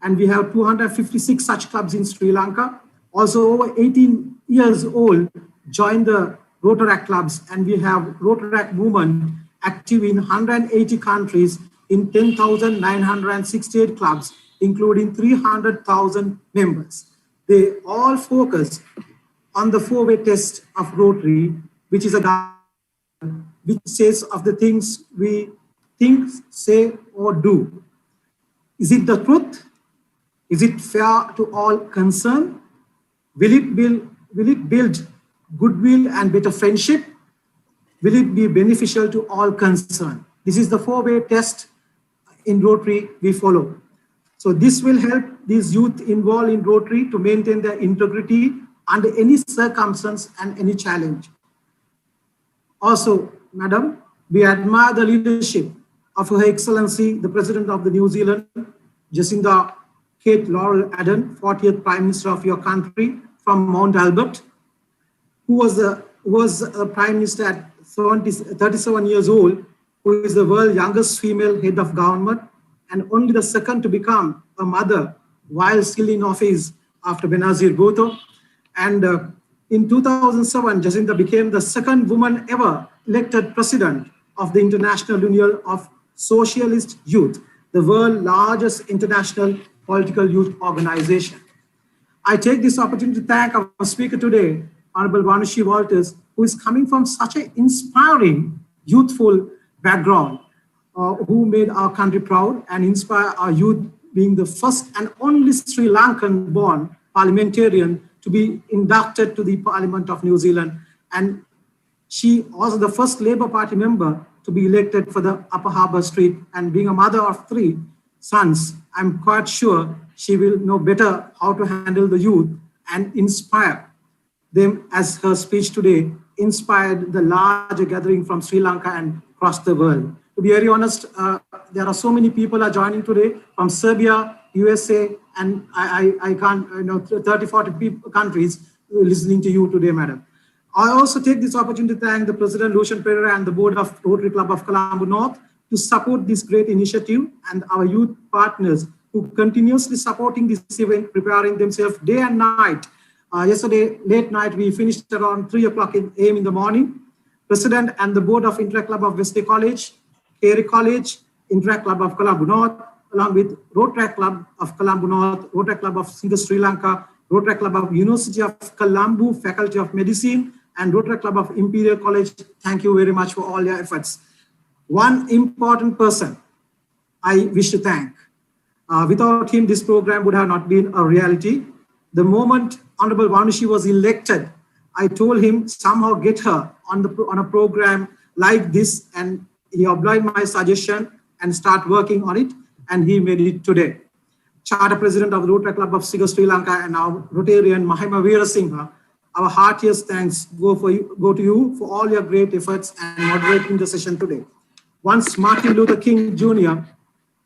And we have 256 such clubs in Sri Lanka. Also over 18 years old joined the Rotaract clubs, and we have Rotaract movement active in 180 countries in 10,968 clubs, including 300,000 members. They all focus on the four-way test of Rotary, which is a guide which says of the things we think, say, or do. Is it the truth? Is it fair to all concerned? Will it build goodwill and better friendship? Will it be beneficial to all concerned? This is the four-way test in Rotary we follow. So this will help these youth involved in Rotary to maintain their integrity under any circumstance and any challenge. Also, Madam, we admire the leadership of Her Excellency, the President of the New Zealand, Jacinda Kate Laurel Ardern, 40th Prime Minister of your country from Mount Albert, who was a Prime Minister at 37 years old, who is the world's youngest female head of government and only the second to become a mother while still in office after Benazir Bhutto. And In 2007, Jacinta became the second woman ever elected president of the International Union of Socialist Youth, the world's largest international political youth organization. I take this opportunity to thank our speaker today, Honorable Vanushi Walters, who is coming from such an inspiring, youthful background, who made our country proud and inspire our youth, being the first and only Sri Lankan-born parliamentarian to be inducted to the Parliament of New Zealand. And she was the first Labour Party member to be elected for the Upper Harbour Street. And being a mother of 3 sons, I'm quite sure she will know better how to handle the youth and inspire them, as her speech today inspired the larger gathering from Sri Lanka and across the world. To be very honest, there are so many people are joining today from Serbia, USA, and I can't, 30, 40 countries listening to you today, madam. I also take this opportunity to thank the President Lucian Pereira and the Board of Rotary Club of Colombo North to support this great initiative, and our youth partners who continuously supporting this event, preparing themselves day and night. Yesterday, late night, we finished around 3 o'clock a.m. in the morning. President and the Board of Interact Club of Wesley College, Carey College, Interact Club of Colombo North, along with Rotary Club of Colombo North, Rotary Club of Sri Lanka, Rotary Club of University of Colombo, Faculty of Medicine, and Rotary Club of Imperial College. Thank you very much for all your efforts. One important person I wish to thank. Without him, this program would have not been a reality. The moment Honorable Vanushi was elected, I told him somehow get her on a program like this, and he obliged my suggestion and start working on it, and he made it today. Charter President of the Rotary Club of Sri Lanka and our Rotarian Mahima Veerasinghe, our heartiest thanks go to you for all your great efforts and moderating the session today. Once Martin Luther King Jr.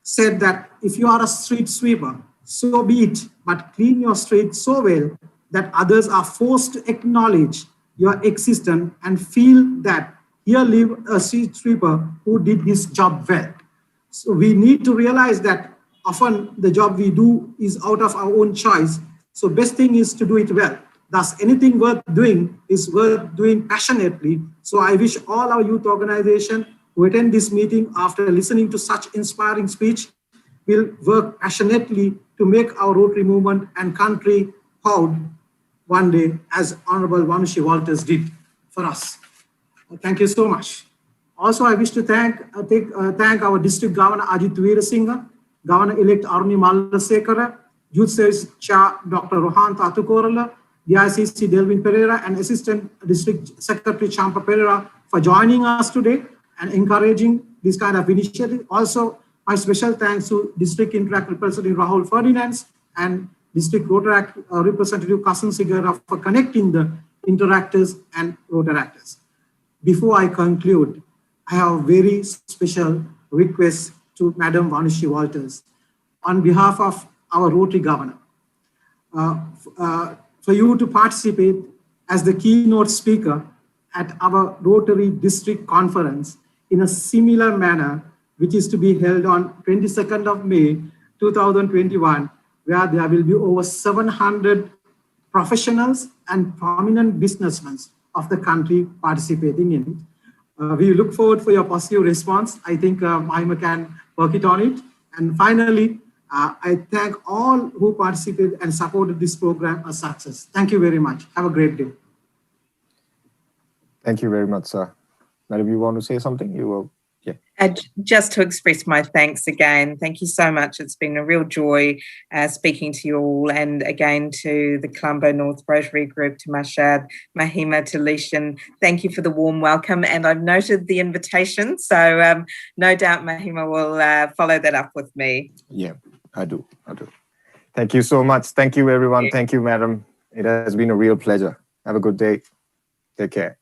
said that if you are a street sweeper, so be it, but clean your street so well that others are forced to acknowledge your existence and feel that here live a street sweeper who did his job well. So we need to realize that often the job we do is out of our own choice. So best thing is to do it well. Thus, anything worth doing is worth doing passionately. So I wish all our youth organization who attend this meeting after listening to such inspiring speech will work passionately to make our Rotary movement and country proud one day, as Honorable Vanushi Walters did for us. Thank you so much. Also, I wish to thank our District Governor Ajit Veerasinghe, Governor-elect Aruni Mallasekara, Youth Service Chair Dr. Rohan Tatukorala, DICC Delvin Pereira, and Assistant District Secretary Champa Pereira for joining us today and encouraging this kind of initiative. Also, my special thanks to District Interact Representative Rahul Ferdinand and District Rotaract Representative Kasan Sigara for connecting the interactors and Rotaractors. Before I conclude, I have a very special request to Madam Vanushi Walters on behalf of our Rotary Governor for you to participate as the keynote speaker at our Rotary District Conference in a similar manner, which is to be held on 22nd of May, 2021, where there will be over 700 professionals and prominent businessmen of the country participating in it. We look forward for your positive response. I think Mahima can work it on it. And finally, I thank all who participated and supported this program a success. Thank you very much. Have a great day. Thank you very much, sir. Madam, you want to say something? You will. Just to express my thanks again. Thank you so much. It's been a real joy speaking to you all, and again to the Colombo North Rotary Group, to Mashad, Mahima, to Lishan. Thank you for the warm welcome, and I've noted the invitation, so no doubt Mahima will follow that up with me. Yeah, I do. Thank you so much. Thank you, everyone. Thank you, madam. It has been a real pleasure. Have a good day. Take care.